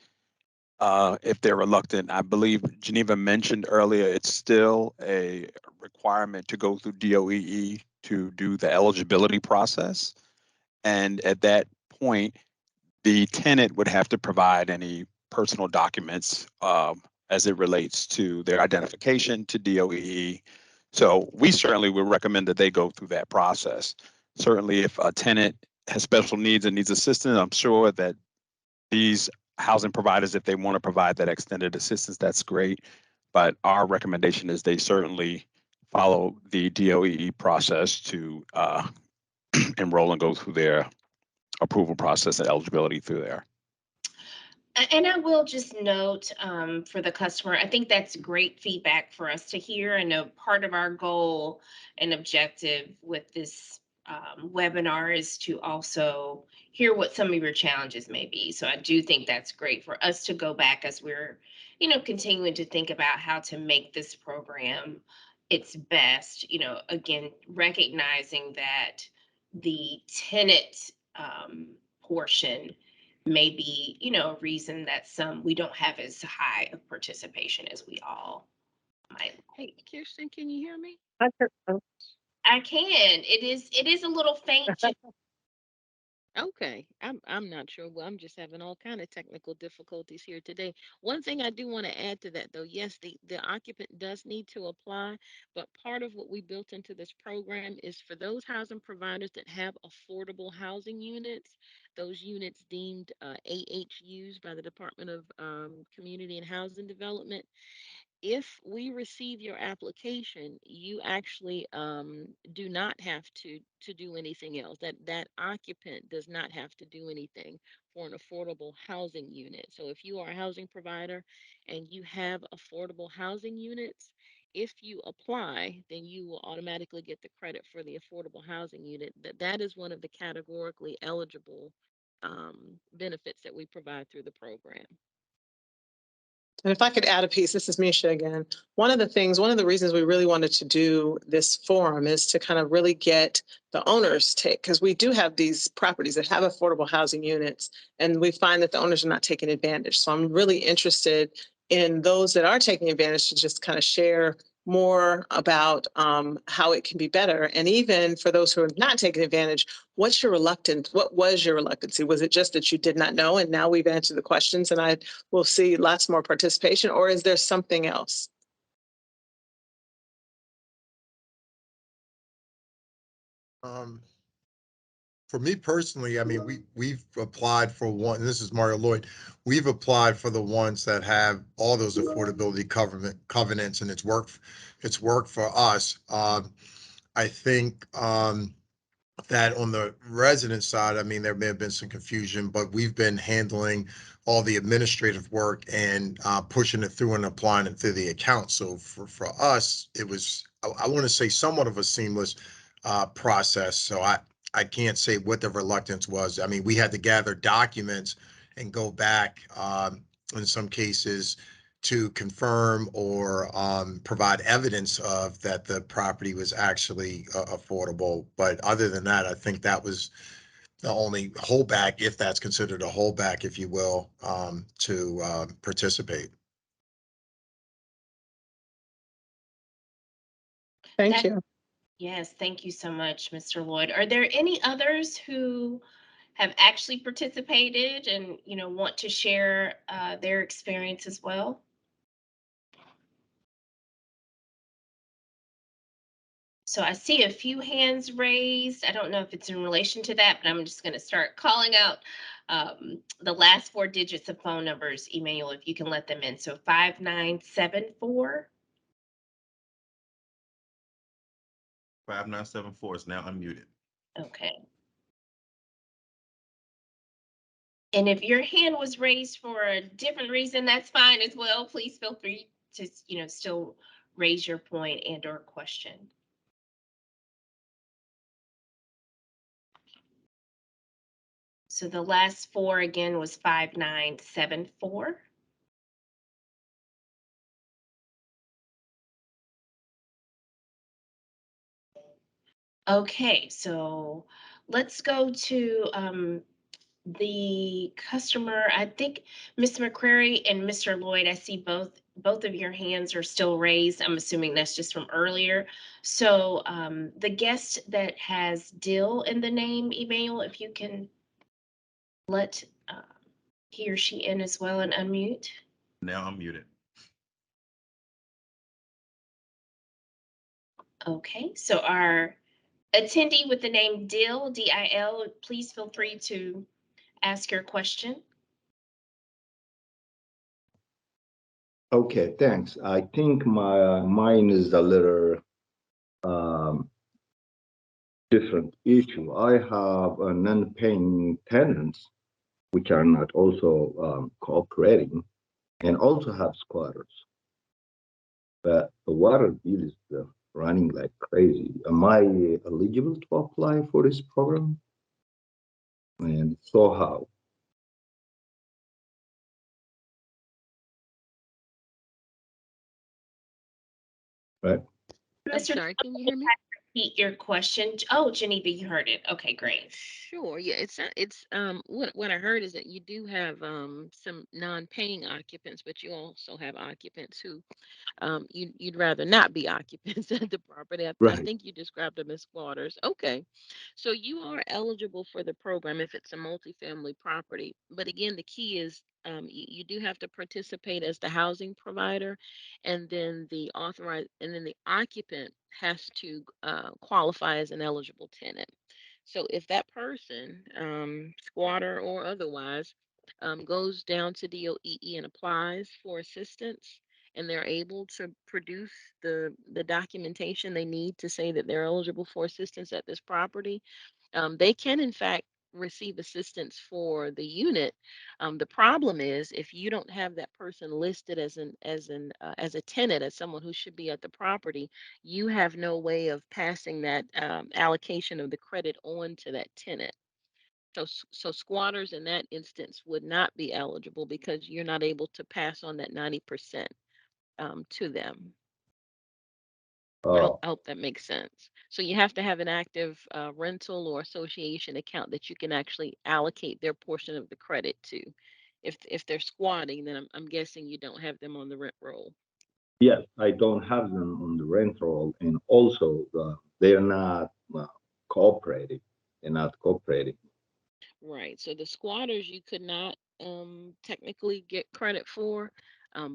if they're reluctant. I believe Geneva mentioned earlier it's still a requirement to go through DOEE to do the eligibility process, and at that point, the tenant would have to provide any personal documents as it relates to their identification to DOEE. So we certainly would recommend that they go through that process. Certainly, if a tenant has special needs and needs assistance, I'm sure that these housing providers, if they want to provide that extended assistance, that's great. But our recommendation is they certainly follow the DOEE process to enroll and go through their approval process and eligibility through there. And I will just note for the customer, I think that's great feedback for us to hear. I know part of our goal and objective with this webinar is to also hear what some of your challenges may be. So I do think that's great for us to go back as we're, continuing to think about how to make this program its best. Again, recognizing that the tenant portion may be, a reason that we don't have as high of participation as we all might Hey, like. Kirsten, can you hear me? I can. It is a little faint. Okay, I'm not sure. Well, I'm just having all kind of technical difficulties here today. One thing I do want to add to that, though, yes, the occupant does need to apply, but part of what we built into this program is for those housing providers that have affordable housing units, those units deemed AHUs by the Department of Community and Housing Development. If we receive your application, you actually do not have to do anything else. That occupant does not have to do anything for an affordable housing unit. So if you are a housing provider and you have affordable housing units, if you apply, then you will automatically get the credit for the affordable housing unit. That is one of the categorically eligible benefits that we provide through the program. And if I could add a piece, this is Misha again. One of the reasons we really wanted to do this forum is to kind of really get the owners take, because we do have these properties that have affordable housing units, and we find that the owners are not taking advantage. So I'm really interested in those that are taking advantage to just kind of share more about how it can be better. And even for those who are not taking advantage, what's your reluctance? What was your reluctancy? Was it just that you did not know? And now we've answered the questions and I will see lots more participation, or is there something else? Um, for me personally, I mean, we've applied for one, and this is Mario Lloyd. We've applied for the ones that have all those affordability covenants, and it's worked for us. I think that on the resident side, I mean, there may have been some confusion, but we've been handling all the administrative work and pushing it through and applying it through the account. So for us, it was, I want to say, somewhat of a seamless process. So I can't say what the reluctance was. I mean, we had to gather documents and go back in some cases to confirm or provide evidence of that the property was actually affordable. But other than that, I think that was the only holdback, if that's considered a holdback, if you will, to participate. Thank That you. Yes, thank you so much, Mr. Lloyd. Are there any others who have actually participated and want to share their experience as well? So I see a few hands raised. I don't know if it's in relation to that, but I'm just going to start calling out the last four digits of phone numbers, Emmanuel, if you can let them in. So 5974. 5974 is now unmuted. Okay. And if your hand was raised for a different reason, that's fine as well. Please feel free to, still raise your point and or question. So the last four again was 5974. Okay, so let's go to the customer. I think Ms. McCrary and Mr. Lloyd, I see both of your hands are still raised. I'm assuming that's just from earlier. So the guest that has Dill in the name, Emmanuel, if you can let he or she in as well and unmute. Now unmuted. Okay, so our attendee with the name Dill, D-I-L, please feel free to ask your question. Okay, thanks. I think mine is a little um, different issue. I have a non-paying tenants which are not also cooperating, and also have squatters. But the water bill is running like crazy. Am I eligible to apply for this program? And so how? Right? I'm Mr. sorry, can you hear me? Repeat your question. Oh, Geneva, you heard it. Okay, great. Sure. Yeah, it's what I heard is that you do have some non-paying occupants, but you also have occupants who you'd rather not be occupants at the property. I Right. think you described them as squatters. Okay. So you are eligible for the program if it's a multifamily property. But again, the key is you do have to participate as the housing provider, and then the occupant has to qualify as an eligible tenant. So if that person, squatter or otherwise, goes down to DOEE and applies for assistance, and they're able to produce the documentation they need to say that they're eligible for assistance at this property, they can in fact receive assistance for the unit. The problem is if you don't have that person listed as a tenant, as someone who should be at the property, you have no way of passing that allocation of the credit on to that tenant. So squatters in that instance would not be eligible because you're not able to pass on that 90% to them. Oh, I hope that makes sense. So you have to have an active rental or association account that you can actually allocate their portion of the credit to. If they're squatting, then I'm guessing you don't have them on the rent roll. yes, I don't have them on the rent roll, and also they're not cooperating. They're not cooperating. Right. So the squatters you could not technically get credit for,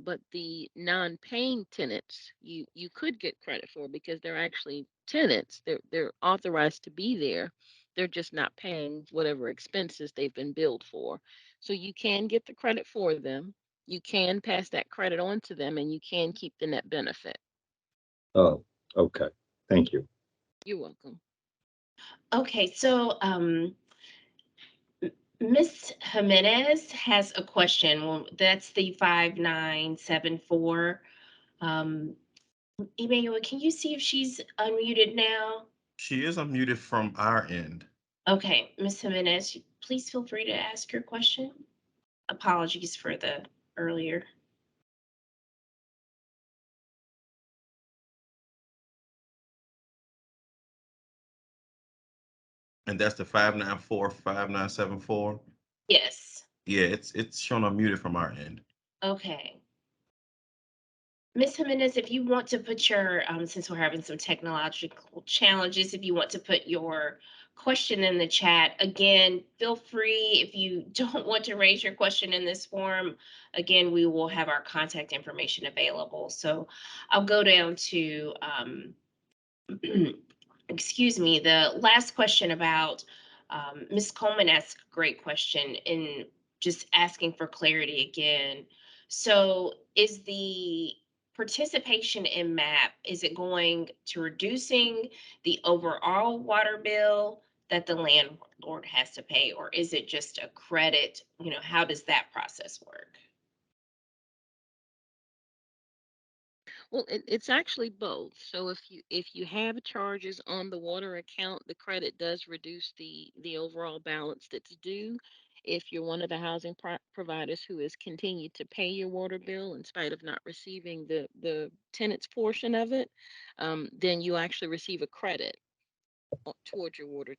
but the non-paying tenants you could get credit for because they're actually tenants. They're authorized to be there. They're just not paying whatever expenses they've been billed for. So you can get the credit for them. You can pass that credit on to them, and you can keep the net benefit. Oh, okay. Thank you. You're welcome. Okay, so Miss Jimenez has a question. Well, that's the 5974. Um, Emmanuel, can you see if she's unmuted now? She is unmuted from our end. Okay, Miss Jimenez, please feel free to ask your question. Apologies for the earlier. And that's the 594-5974. Yes. Yeah, it's shown unmuted from our end. Okay. Miss Jimenez, if you want to put your, since we're having some technological challenges, if you want to put your question in the chat, again, feel free. If you don't want to raise your question in this form, again, we will have our contact information available. So I'll go down to, excuse me, the last question about Ms. Coleman asked a great question in just asking for clarity again. So is the participation in MAP, is it going to reducing the overall water bill that the landlord has to pay, or is it just a credit? You know, how does that process work? Well, it's actually both. So if you have charges on the water account, the credit does reduce the overall balance that's due. If you're one of the housing providers who has continued to pay your water bill in spite of not receiving the tenant's portion of it, then you actually receive a credit towards your water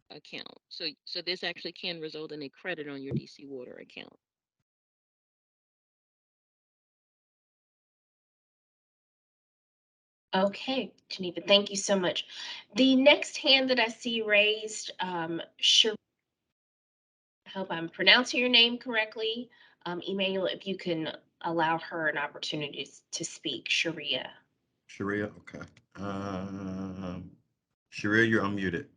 account. So this actually can result in a credit on your DC water account. Okay, Geneva, thank you so much. The next hand that I see raised, I hope I'm pronouncing your name correctly. Emmanuel, if you can allow her an opportunity to speak, Sharia. Sharia, okay. Um, Sharia, you're unmuted.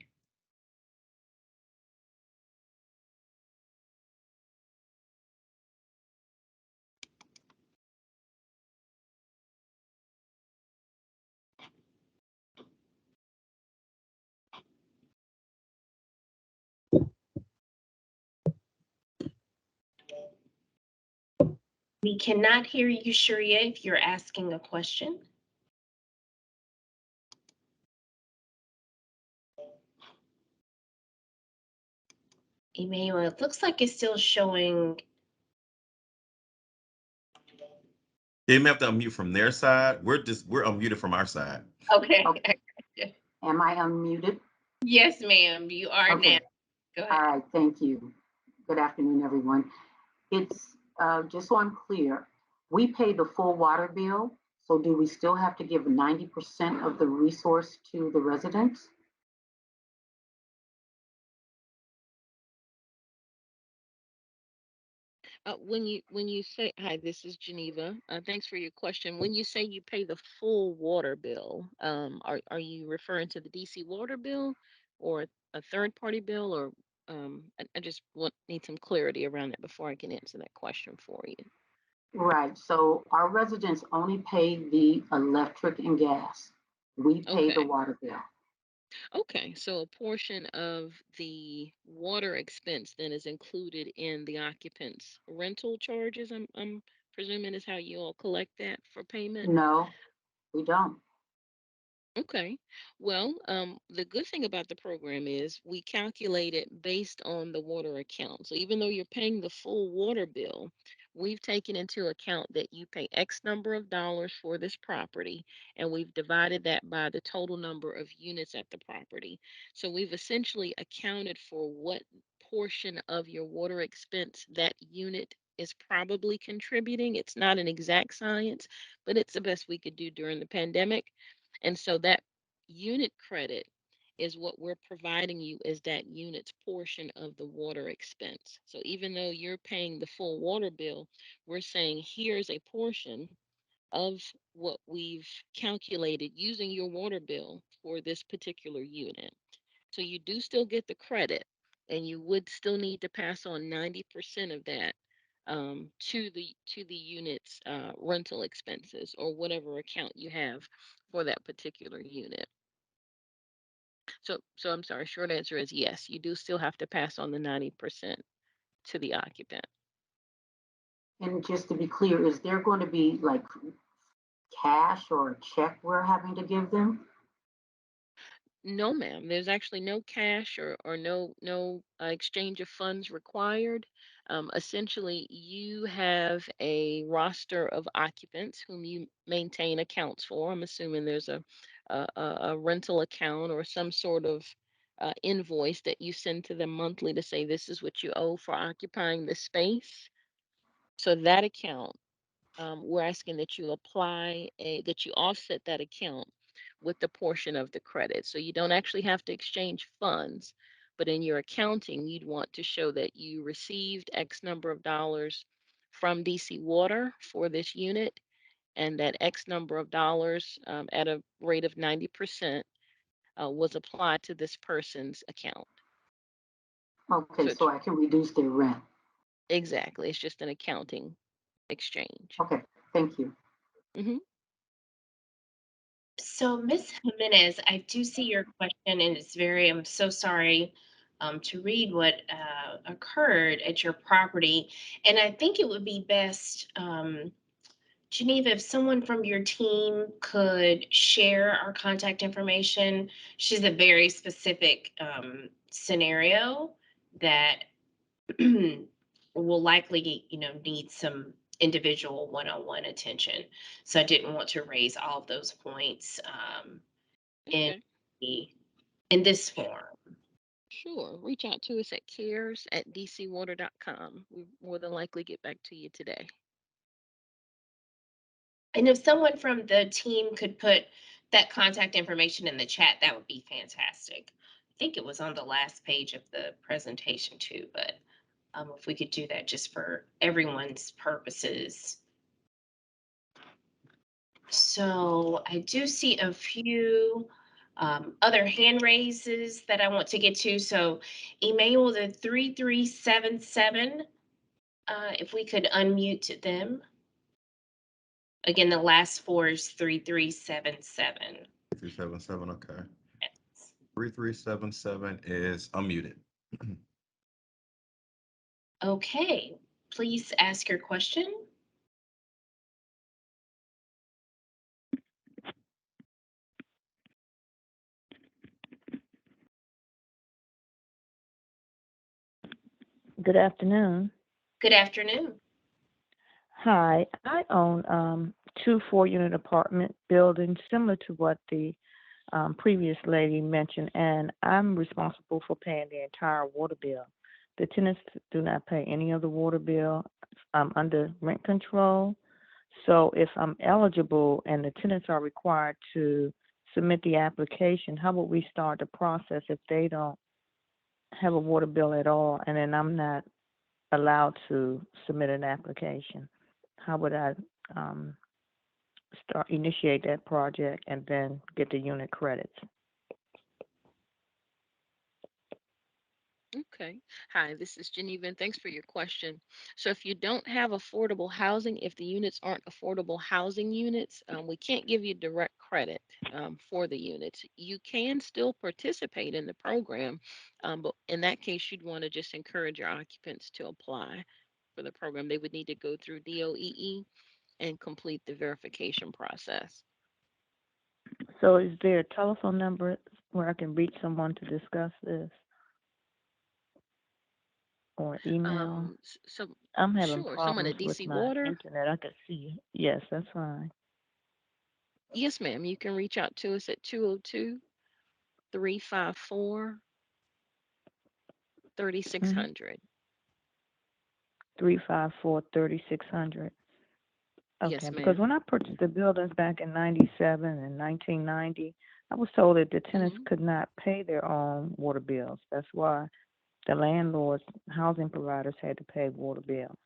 We cannot hear you, Sharia, if you're asking a question. Emmanuel, it looks like it's still showing. They may have to unmute from their side. We're unmuted from our side. Okay. Okay. Am I unmuted? Yes, ma'am, you are now. Okay. Go All ahead. right. Thank you. Good afternoon, everyone. It's just so I'm clear, we pay the full water bill. So do we still have to give 90% of the resource to the residents? When you say hi, this is Geneva. Thanks for your question. When you say you pay the full water bill, are you referring to the DC water bill, or a third party bill, or I just need some clarity around that before I can answer that question for you. Right. So our residents only pay the electric and gas. We pay the Okay. water bill. Okay, so a portion of the water expense then is included in the occupant's rental charges. I'm presuming is how you all collect that for payment. No, we don't. Okay. Well, the good thing about the program is we calculate it based on the water account. So even though you're paying the full water bill, we've taken into account that you pay X number of dollars for this property, and we've divided that by the total number of units at the property. So we've essentially accounted for what portion of your water expense that unit is probably contributing. It's not an exact science, but it's the best we could do during the pandemic. And so that unit credit is what we're providing you as that unit's portion of the water expense. So even though you're paying the full water bill, we're saying here's a portion of what we've calculated using your water bill for this particular unit. So you do still get the credit, and you would still need to pass on 90% of that to the unit's rental expenses or whatever account you have for that particular unit. So I'm sorry. Short answer is yes. You do still have to pass on the 90% to the occupant. And just to be clear, is there going to be like cash or a check we're having to give them? No, ma'am. There's actually no cash or no exchange of funds required. Essentially, you have a roster of occupants whom you maintain accounts for. I'm assuming there's a rental account or some sort of invoice that you send to them monthly to say this is what you owe for occupying the space. So that account, we're asking that you that you offset that account with the portion of the credit. So you don't actually have to exchange funds, but in your accounting, you'd want to show that you received X number of dollars from DC Water for this unit, and that X number of dollars at a rate of 90% was applied to this person's account. Okay, So it's so I can reduce their rent. exactly, it's just an accounting exchange. Okay, thank you. Hmm. So, Ms. Jimenez, I do see your question, and I'm so sorry to read what occurred at your property. And I think it would be best, Geneva, if someone from your team could share our contact information. She's a very specific scenario that will likely, need some individual one-on-one attention. So I didn't want to raise all of those points in Okay. the in this form. Sure. Reach out to us at cares@dcwater.com. We more than likely get back to you today. And if someone from the team could put that contact information in the chat, that would be fantastic. I think it was on the last page of the presentation too, but if we could do that just for everyone's purposes. So I do see a few other hand raises that I want to get to. So Emmanuel, the 3377, if we could unmute them. Again, the last four is 3377. 3377, okay. 3377 is unmuted. Okay, please ask your question. Good afternoon. Good afternoon. Hi, I own two 4-unit apartment buildings similar to what the previous lady mentioned, and I'm responsible for paying the entire water bill. The tenants do not pay any of the water bill. I'm under rent control. So if I'm eligible and the tenants are required to submit the application, how would we start the process if they don't have a water bill at all and then I'm not allowed to submit an application? How would I um, initiate that project and then get the unit credits? Okay. Hi, this is Geneva, and thanks for your question. So, if you don't have affordable housing, if the units aren't affordable housing units, we can't give you direct credit for the units. You can still participate in the program, but in that case, you'd want to just encourage your occupants to apply for the program. They would need to go through DOEE and complete the verification process. So is there a telephone number where I can reach someone to discuss this or email? So I'm having sure, someone problems at with DC my Water. internet. I can see. Yes, that's fine. Yes, ma'am. You can reach out to us at 202 354 Mm-hmm. 3600. 354-3600. Okay, Yes, because ma'am. when I purchased the buildings back in 97 and 1990, I was told that the tenants Hmm. could not pay their own water bills. That's why the landlords, housing providers had to pay water bills.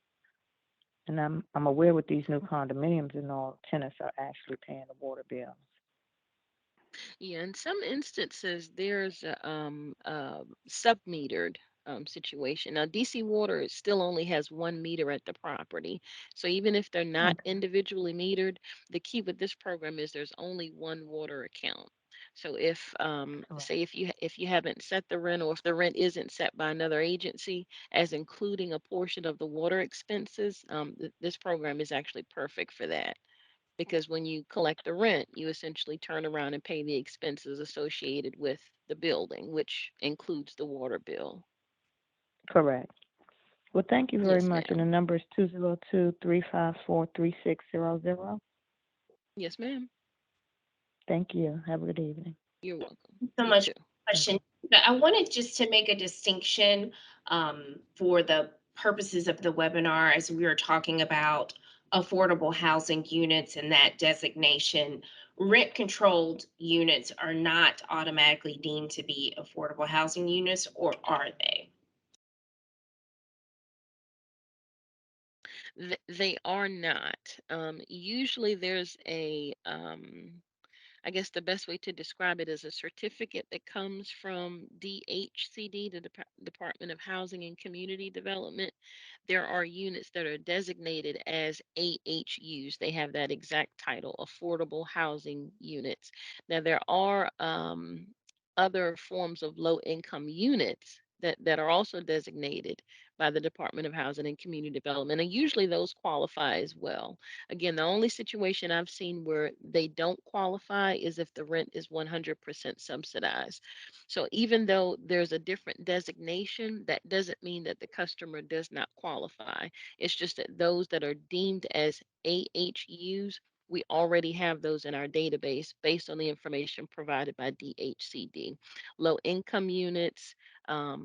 And I'm aware with these new condominiums and all, tenants are actually paying the water bills. Yeah, in some instances, there's a sub-metered situation. Now, DC Water still only has one meter at the property. So even if they're not Okay, individually metered, the key with this program is there's only one water account. So if correct. say if you haven't set the rent or if the rent isn't set by another agency as including a portion of the water expenses, this program is actually perfect for that because when you collect the rent, you essentially turn around and pay the expenses associated with the building, which includes the water bill. Correct. Well, thank you very Yes, much. And the ma'am. number is 202-354-3600. Yes, ma'am. Thank you. Have a good evening. You're welcome. So You much too. for the question. Bye-bye. But I wanted just to make a distinction for the purposes of the webinar as we were talking about affordable housing units and that designation. Rent controlled units are not automatically deemed to be affordable housing units, or are they? They are not. Usually there's a I guess the best way to describe it is a certificate that comes from DHCD, the Department of Housing and Community Development. There are units that are designated as AHUs. They have that exact title, Affordable Housing Units. Now, there are other forms of low income units that are also designated by the Department of Housing and Community Development, and usually those qualify as well. Again, the only situation I've seen where they don't qualify is if the rent is 100% subsidized. So even though there's a different designation, that doesn't mean that the customer does not qualify. It's just that those that are deemed as AHUs, we already have those in our database based on the information provided by DHCD. Low income units, I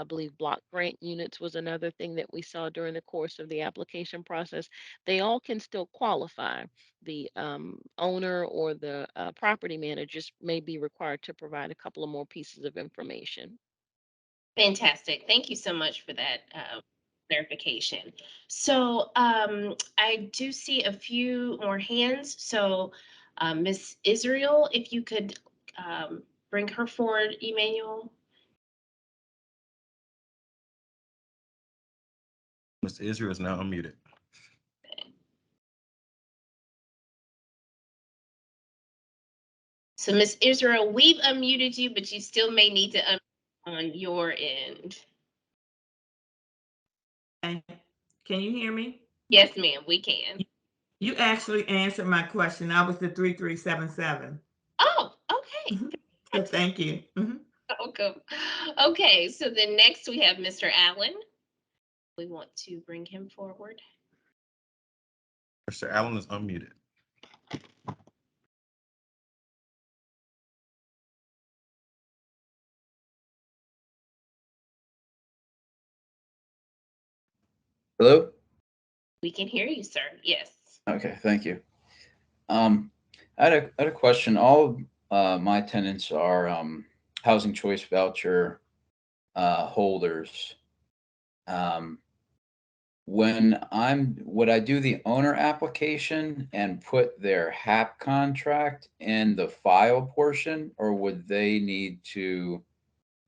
believe block grant units was another thing that we saw during the course of the application process. They all can still qualify. The owner or the property managers may be required to provide a couple of more pieces of information. Fantastic. Thank you so much for that clarification. So I do see a few more hands. So Miss Israel, if you could bring her forward, Emmanuel. Mr. Israel is now unmuted. So Miss Israel, we've unmuted you, but you still may need to unmute on your end. Okay. Can you hear me? Yes, ma'am, we can. You actually answered my question. I was the 3377. Oh, okay. So thank you. Welcome. Okay, so then next we have Mr. Allen. We want to bring him forward. Mr. Allen is unmuted. Hello? We can hear you, sir. Yes. Okay, thank you. I had a question. All of my tenants are housing choice voucher holders. Um, would I do the owner application and put their HAP contract in the file portion, or would they need to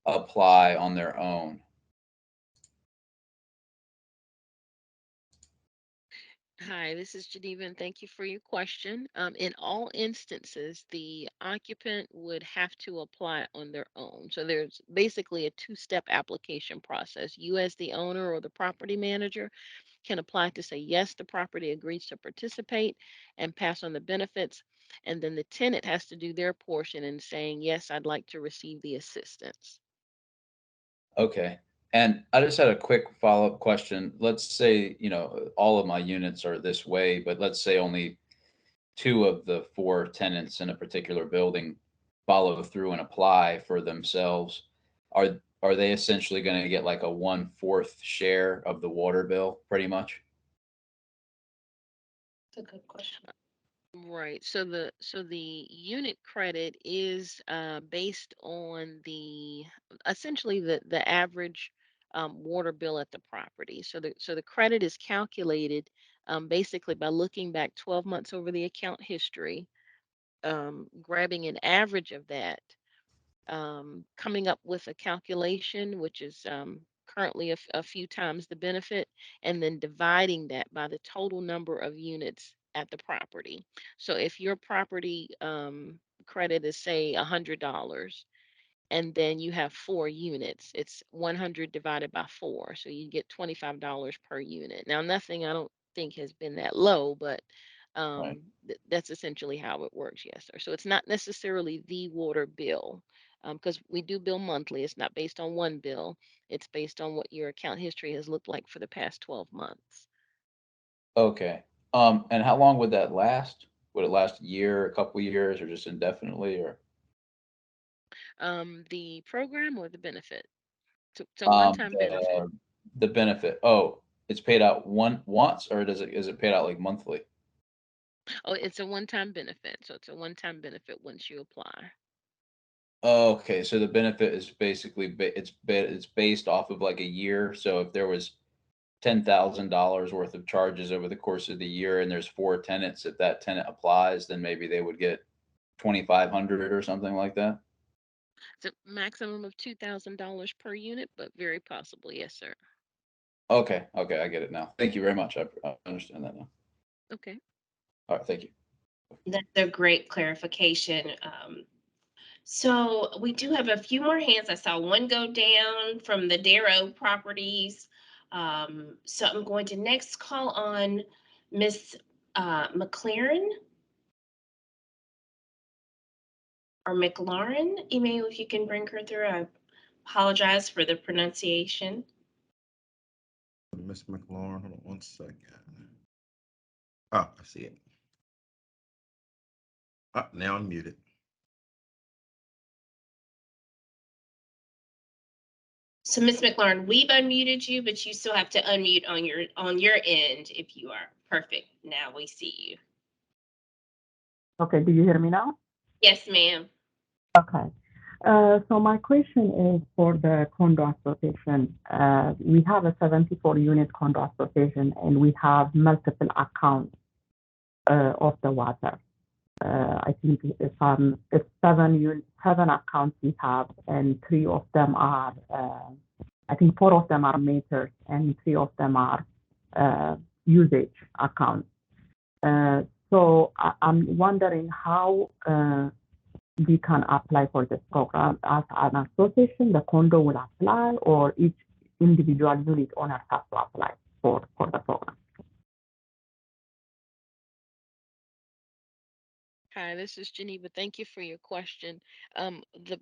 apply on their own? Hi, this is Geneva, and thank you for your question. In all instances, the occupant would have to apply on their own. So there's basically a two-step application process. You, as the owner or the property manager, can apply to say, yes, the property agrees to participate and pass on the benefits. And then the tenant has to do their portion and saying, yes, I'd like to receive the assistance. Okay. And I just had a quick follow-up question. Let's say, all of my units are this way, but let's say only two of the four tenants in a particular building follow through and apply for themselves. Are they essentially going to get like a 1/4 share of the water bill, pretty much? That's a good question. Right. So the unit credit is based on the essentially the average water bill at the property. So the credit is calculated basically by looking back 12 months over the account history, grabbing an average of that, coming up with a calculation, which is currently a few times the benefit, and then dividing that by the total number of units at the property. So if your property credit is, say, $100, and then you have 4 units, it's 100 divided by 4, so you get $25 per unit. Now, nothing I don't think has been that low, but Right. that's essentially how it works. Yes, sir. So it's not necessarily the water bill, because we do bill monthly. It's not based on one bill. It's based on what your account history has looked like for the past 12 months. Okay. And how long would that last? Would it last a year, a couple years, or just indefinitely, or The program or the benefit? So one-time benefit. the benefit? Oh, it's paid out once, or is it paid out like monthly? Oh, it's a one-time benefit. So it's a one-time benefit once you apply. Okay, so the benefit is basically it's based off of like a year. So if there was $10,000 worth of charges over the course of the year, and there's four tenants, if that tenant applies, then maybe they would get 2,500 or something like that. It's a maximum of $2,000 per unit, but very possible. Yes, sir. Okay, okay, I get it now. Thank you very much. I understand that now. Okay. All right, thank you. That's a great clarification. So we do have a few more hands. I saw one go down from the Darrow properties. So I'm going to next call on Miss McLaren or McLaurin. Email if you can bring her through. I apologize for the pronunciation. Miss McLaurin, hold on one second. Ah, I see it. Ah, now I'm muted. So Miss McLaurin, we've unmuted you, but you still have to unmute on your end if you are perfect. Now we see you. Okay, do you hear me now? Yes, ma'am. Okay. So my question is for the condo association. We have a 74 unit condo association and we have multiple accounts of the water. I think it's seven accounts we have, and three of them are, I think four of them are meters and three of them are usage accounts. So I'm wondering how we can apply for this program as an association. The condo will apply, or each individual unit owner has to apply for the program. Hi, this is Geneva. Thank you for your question. The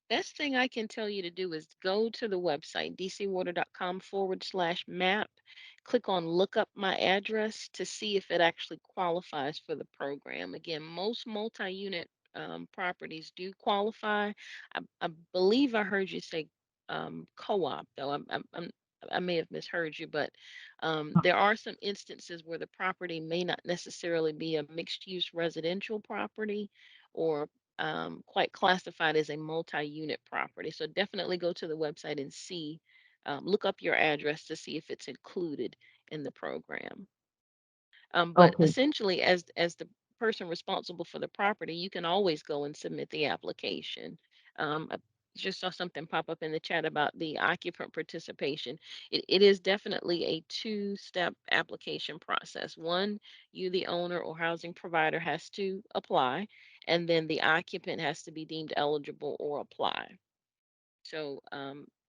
best thing I can tell you to do is go to the website, dcwater.com/map. Click on look up my address to see if it actually qualifies for the program. Again, most multi-unit properties do qualify. I believe I heard you say co-op, though. I may have misheard you, but there are some instances where the property may not necessarily be a mixed use residential property or quite classified as a multi unit property. So definitely go to the website and see, look up your address to see if it's included in the program. But Okay. essentially, as the person responsible for the property, you can always go and submit the application. I just saw something pop up in the chat about the occupant participation. It is definitely a two-step application process. One, you, the owner or housing provider, has to apply, and then the occupant has to be deemed eligible or apply. So,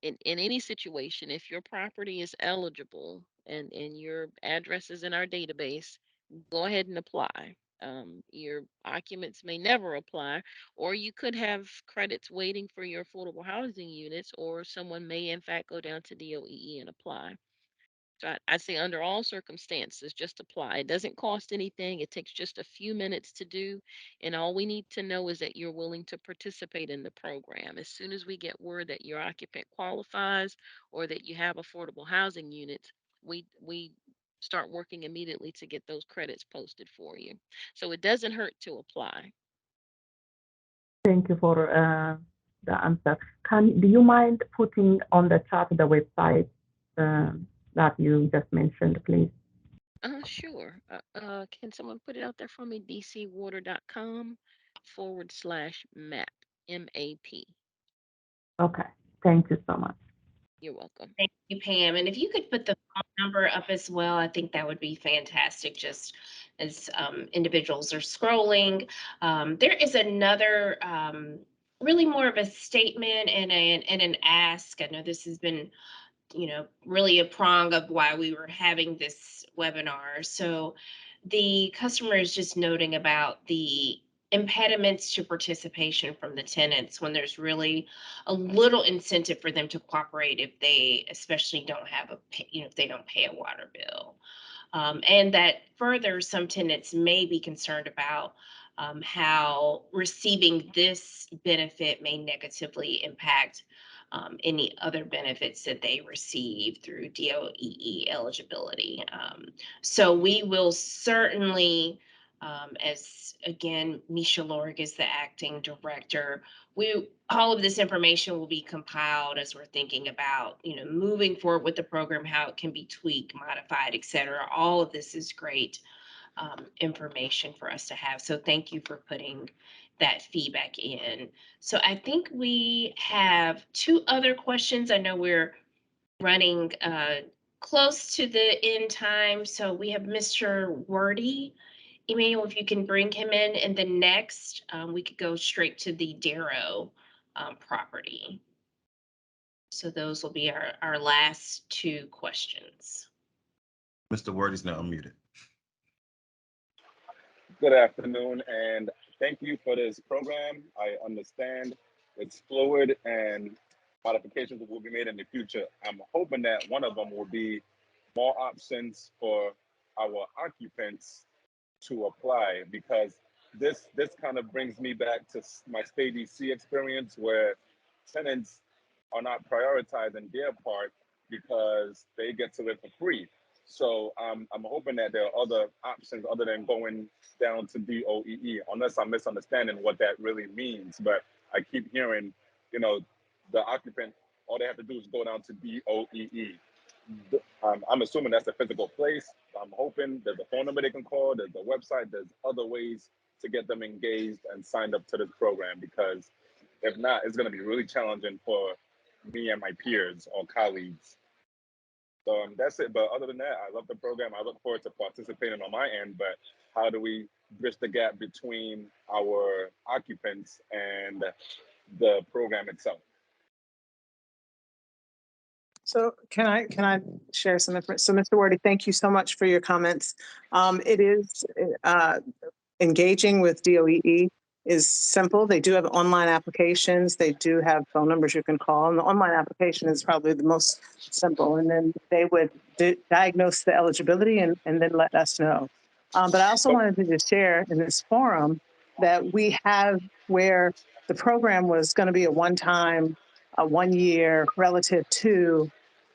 in any situation, if your property is eligible and your address is in our database, go ahead and apply. Your occupants may never apply, or you could have credits waiting for your affordable housing units, or someone may in fact go down to DOEE and apply. So I say under all circumstances, just apply. It doesn't cost anything. It takes just a few minutes to do. And all we need to know is that you're willing to participate in the program. As soon as we get word that your occupant qualifies or that you have affordable housing units, we start working immediately to get those credits posted for you. So it doesn't hurt to apply. Thank you for the answer. Do you mind putting on the chat the website that you just mentioned, please? Sure. Can someone put it out there for me? dcwater.com/map, MAP. Okay, thank you so much. You're welcome. Thank you, Pam. And if you could put the phone number up as well, I think that would be fantastic. Just as individuals are scrolling, there is another really more of a statement and an ask. I know this has been, really a prong of why we were having this webinar. So the customer is just noting about the impediments to participation from the tenants when there's really a little incentive for them to cooperate if they especially don't have if they don't pay a water bill. And that further, some tenants may be concerned about how receiving this benefit may negatively impact any other benefits that they receive through DOEE eligibility. So we will certainly, as again, Misha Lorig is the acting director, all of this information will be compiled as we're thinking about, moving forward with the program, how it can be tweaked, modified, et cetera. All of this is great information for us to have. So thank you for putting that feedback in. So I think we have two other questions. I know we're running close to the end time. So we have Mr. Wordy. Emmanuel, if you can bring him in, and then next we could go straight to the Darrow property. So those will be our last two questions. Mr. Word is now unmuted. Good afternoon, and thank you for this program. I understand it's fluid and modifications will be made in the future. I'm hoping that one of them will be more options for our occupants to apply, because this kind of brings me back to my Stay DC experience, where tenants are not prioritizing their part because they get to live for free. So I'm hoping that there are other options other than going down to DOEE, unless I'm misunderstanding what that really means. But I keep hearing, the occupant, all they have to do is go down to DOEE. I'm assuming that's a physical place. I'm hoping there's a phone number they can call, there's a website, there's other ways to get them engaged and signed up to this program, because if not, it's going to be really challenging for me and my peers or colleagues. So that's it. But other than that, I love the program. I look forward to participating on my end. But how do we bridge the gap between our occupants and the program itself? So can I share some information? So Mr. Wardy, thank you so much for your comments. It is engaging with DOEE is simple. They do have online applications. They do have phone numbers you can call, and the online application is probably the most simple. And then they would diagnose the eligibility and then let us know. But I also wanted to just share in this forum that we have where the program was going to be a one-time, a 1 year relative to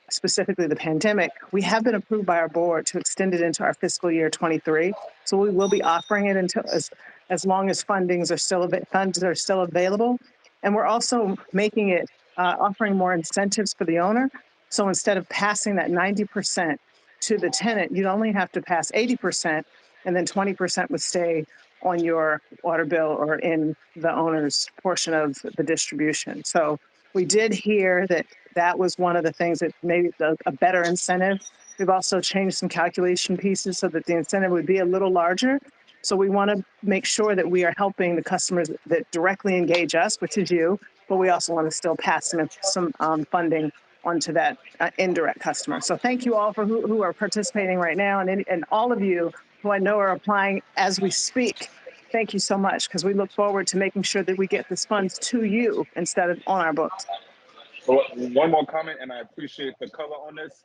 specifically the pandemic. We have been approved by our board to extend it into our fiscal year 23. So we will be offering it until as long as funds are still available. And we're also making it, offering more incentives for the owner. So instead of passing that 90% to the tenant, you'd only have to pass 80%, and then 20% would stay on your water bill or in the owner's portion of the distribution. So we did hear that that was one of the things that made a better incentive. We've also changed some calculation pieces so that the incentive would be a little larger. So we want to make sure that we are helping the customers that directly engage us, which is you, but we also want to still pass some funding onto that indirect customer. So thank you all for who are participating right now, and all of you who I know are applying as we speak. Thank you so much, because we look forward to making sure that we get this funds to you instead of on our books. So one more comment, and I appreciate the color on this.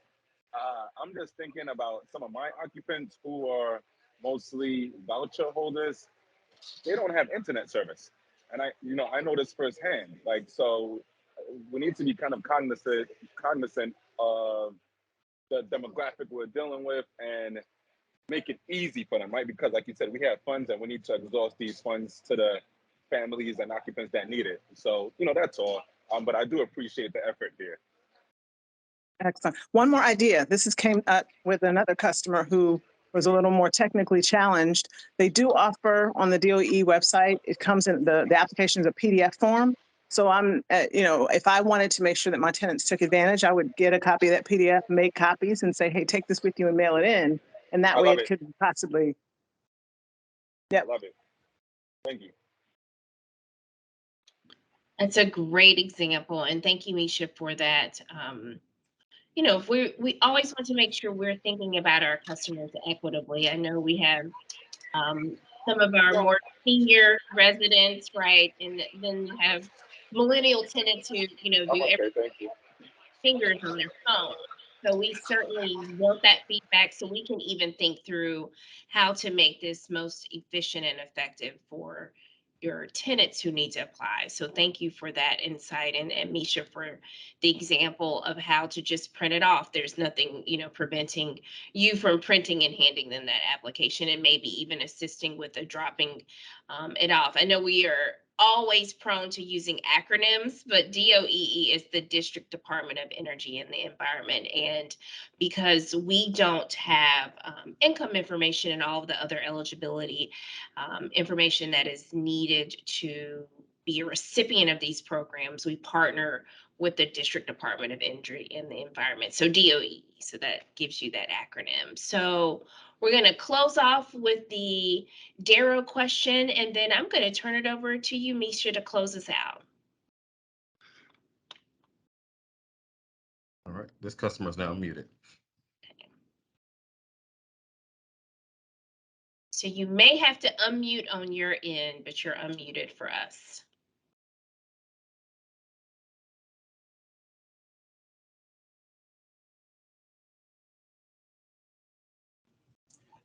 I'm just thinking about some of my occupants who are mostly voucher holders. They don't have internet service, and I know this firsthand. Like, so we need to be kind of cognizant of the demographic we're dealing with and make it easy for them, right? Because, like you said, we have funds and we need to exhaust these funds to the families and occupants that need it. So, that's all. But I do appreciate the effort there. Excellent. One more idea. This is came up with another customer who was a little more technically challenged. They do offer on the DOE website, it comes in, the application is a PDF form. So I'm, if I wanted to make sure that my tenants took advantage, I would get a copy of that PDF, make copies and say, hey, take this with you and mail it in. And that I way love it it. could possibly, I love it. Thank you. That's a great example, and thank you, Misha, for that. If we always want to make sure we're thinking about our customers equitably. I know we have some of our more senior residents, right, and then you have millennial tenants who I'm do okay. Thank you. fingers on their phone. So we certainly want that feedback so we can even think through how to make this most efficient and effective for your tenants who need to apply. So thank you for that insight, and Misha for the example of how to just print it off. There's nothing, preventing you from printing and handing them that application, and maybe even assisting with the dropping it off. I know we are always prone to using acronyms, but DOEE is the District Department of Energy and the Environment. And because we don't have income information and all of the other eligibility information that is needed to be a recipient of these programs, we partner with the District Department of Energy and the Environment. So DOE, so that gives you that acronym. So we're going to close off with the Darrow question, and then I'm going to turn it over to you, Misha, to close us out. All right, this customer is now muted. So you may have to unmute on your end, but you're unmuted for us.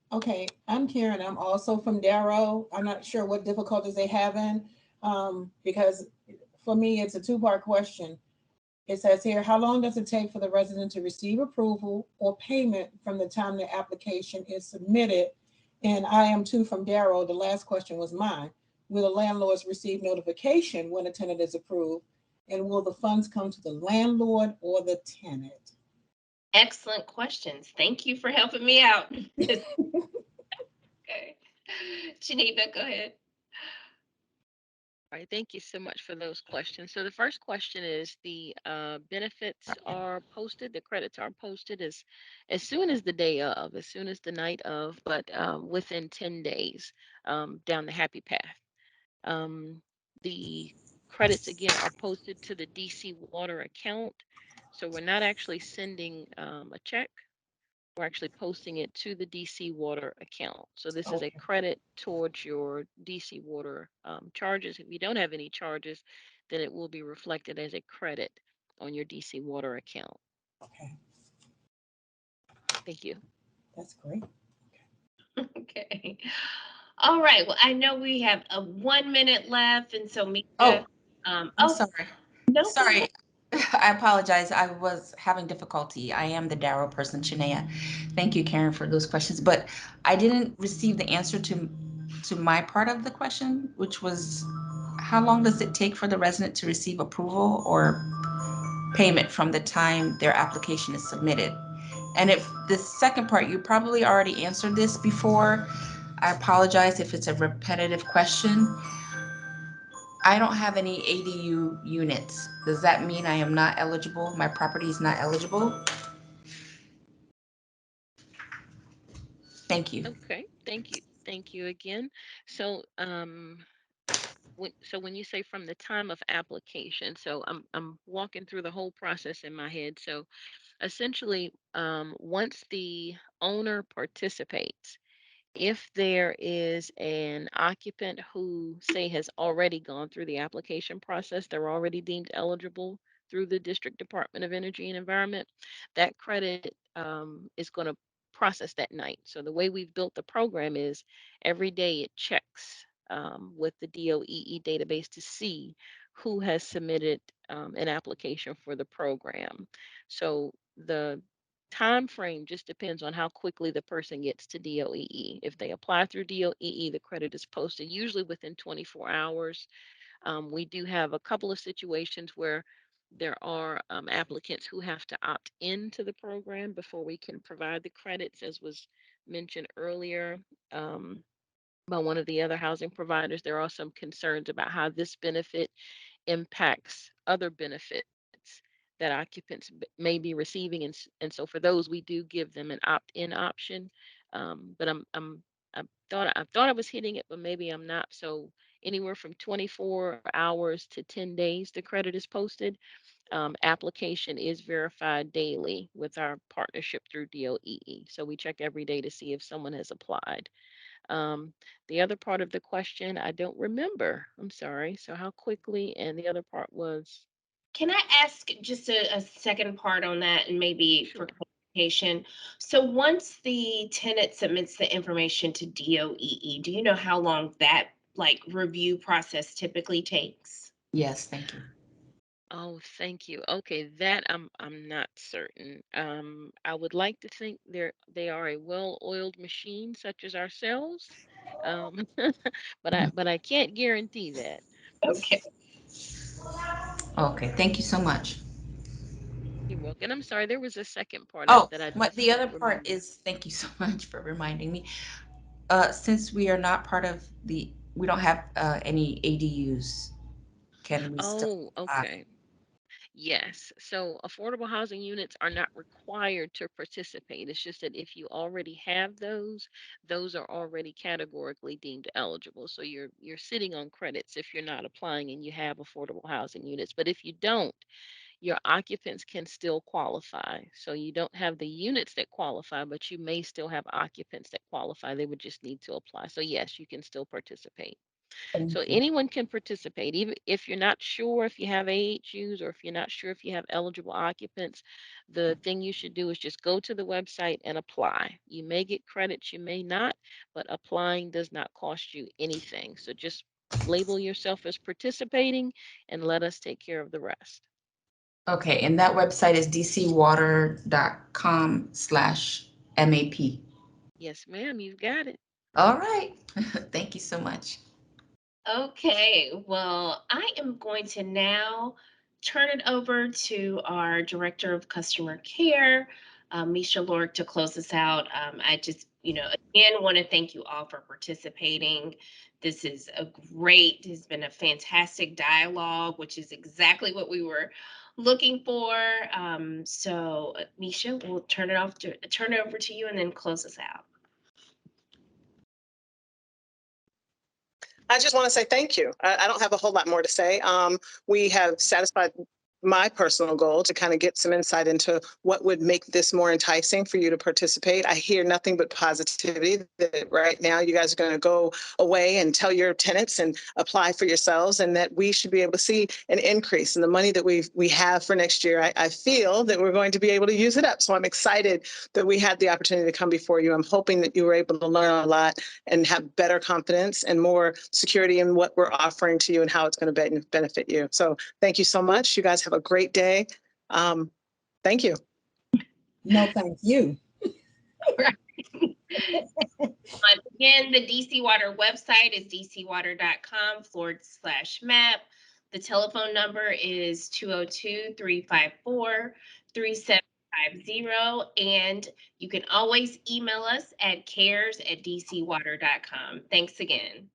Okay, I'm Karen. I'm also from Darrow. I'm not sure what difficulties they having, because for me, it's a two-part question. It says here, how long does it take for the resident to receive approval or payment from the time the application is submitted? And I am too from Darrow. The last question was mine. Will the landlords receive notification when a tenant is approved? And will the funds come to the landlord or the tenant? Excellent questions. Thank you for helping me out. Okay. Geneva, go ahead. All right, thank you so much for those questions. So the first question is the benefits are posted, the credits are posted as soon as the day of, as soon as the night of, but within 10 days down the happy path. The credits again are posted to the DC Water account. So we're not actually sending a check. We're actually posting it to the DC Water account. So this is a credit towards your DC Water charges. If you don't have any charges, then it will be reflected as a credit on your DC Water account. Okay, Thank you. that's great. Okay. All right. Well, I know we have a 1 minute left, and so Misha. Oh, I'm sorry. No, go Sorry. ahead. I apologize. I was having difficulty. I am the Darrow person, Shania. Thank you, Karen, for those questions. But I didn't receive the answer to my part of the question, which was how long does it take for the resident to receive approval or payment from the time their application is submitted? And if the second part, you probably already answered this before. I apologize if it's a repetitive question. I don't have any ADU units. Does that mean I am not eligible? My property is not eligible? Thank you. Okay. Thank you. Thank you again. So when you say from the time of application, so I'm walking through the whole process in my head. So essentially, once the owner participates If there is an occupant who, say, has already gone through the application process, they're already deemed eligible through the District Department of Energy and Environment, that credit is going to process that night. So the way we've built the program is every day it checks with the DOEE database to see who has submitted an application for the program. So the time frame just depends on how quickly the person gets to DOEE. If they apply through DOEE, the credit is posted usually within 24 hours. We do have a couple of situations where there are applicants who have to opt into the program before we can provide the credits, as was mentioned earlier. By one of the other housing providers, there are some concerns about how this benefit impacts other benefits that occupants may be receiving, and so for those we do give them an opt-in option. But I thought I was hitting it, but maybe I'm not. So anywhere from 24 hours to 10 days, the credit is posted. Application is verified daily with our partnership through DOEE. So we check every day to see if someone has applied. Um, the other part of the question, I don't remember. I'm sorry. So how quickly, and the other part was, Can I ask just a second part on that and maybe for sure. clarification? So once the tenant submits the information to DOEE, do you know how long that like review process typically takes? Yes, thank you. Oh, thank you. Okay, that I'm not certain. I would like to think they are a well-oiled machine such as ourselves. Um, but I can't guarantee that. Okay. Okay, thank you so much. You're welcome. And I'm sorry, there was a second part Oh, that I what just the don't other part remember. is, thank you so much for reminding me. Since we are not part of we don't have any ADUs, can we still Oh, apply? okay. Yes. So affordable housing units are not required to participate. It's just that if you already have those are already categorically deemed eligible. So you're sitting on credits if you're not applying and you have affordable housing units. But if you don't, your occupants can still qualify. So you don't have the units that qualify, but you may still have occupants that qualify. They would just need to apply. So yes, you can still participate. So Thank you. anyone can participate, even if you're not sure if you have AHUs or if you're not sure if you have eligible occupants. The thing you should do is just go to the website and apply. You may get credits, you may not, but applying does not cost you anything. So just label yourself as participating and let us take care of the rest. Okay, and that website is dcwater.com/MAP. Yes, ma'am, you've got it. All right. Thank you so much. Okay, well, I am going to now turn it over to our Director of Customer Care, Misha Lork, to close us out. I just, again, want to thank you all for participating. Has been a fantastic dialogue, which is exactly what we were looking for. Misha, we'll turn it over to you and then close us out. I just want to say thank you. I don't have a whole lot more to say. We have satisfied my personal goal to kind of get some insight into what would make this more enticing for you to participate. I hear nothing but positivity that right now you guys are going to go away and tell your tenants and apply for yourselves, and that we should be able to see an increase in the money that we have for next year. I feel that we're going to be able to use it up. So I'm excited that we had the opportunity to come before you. I'm hoping that you were able to learn a lot and have better confidence and more security in what we're offering to you and how it's going to benefit you. So thank you so much. You guys have a great day. Thank you. No, thank you. Once again, the DC Water website is dcwater.com/map. The telephone number is 202-354-3750. And you can always email us at cares@dcwater.com. Thanks again.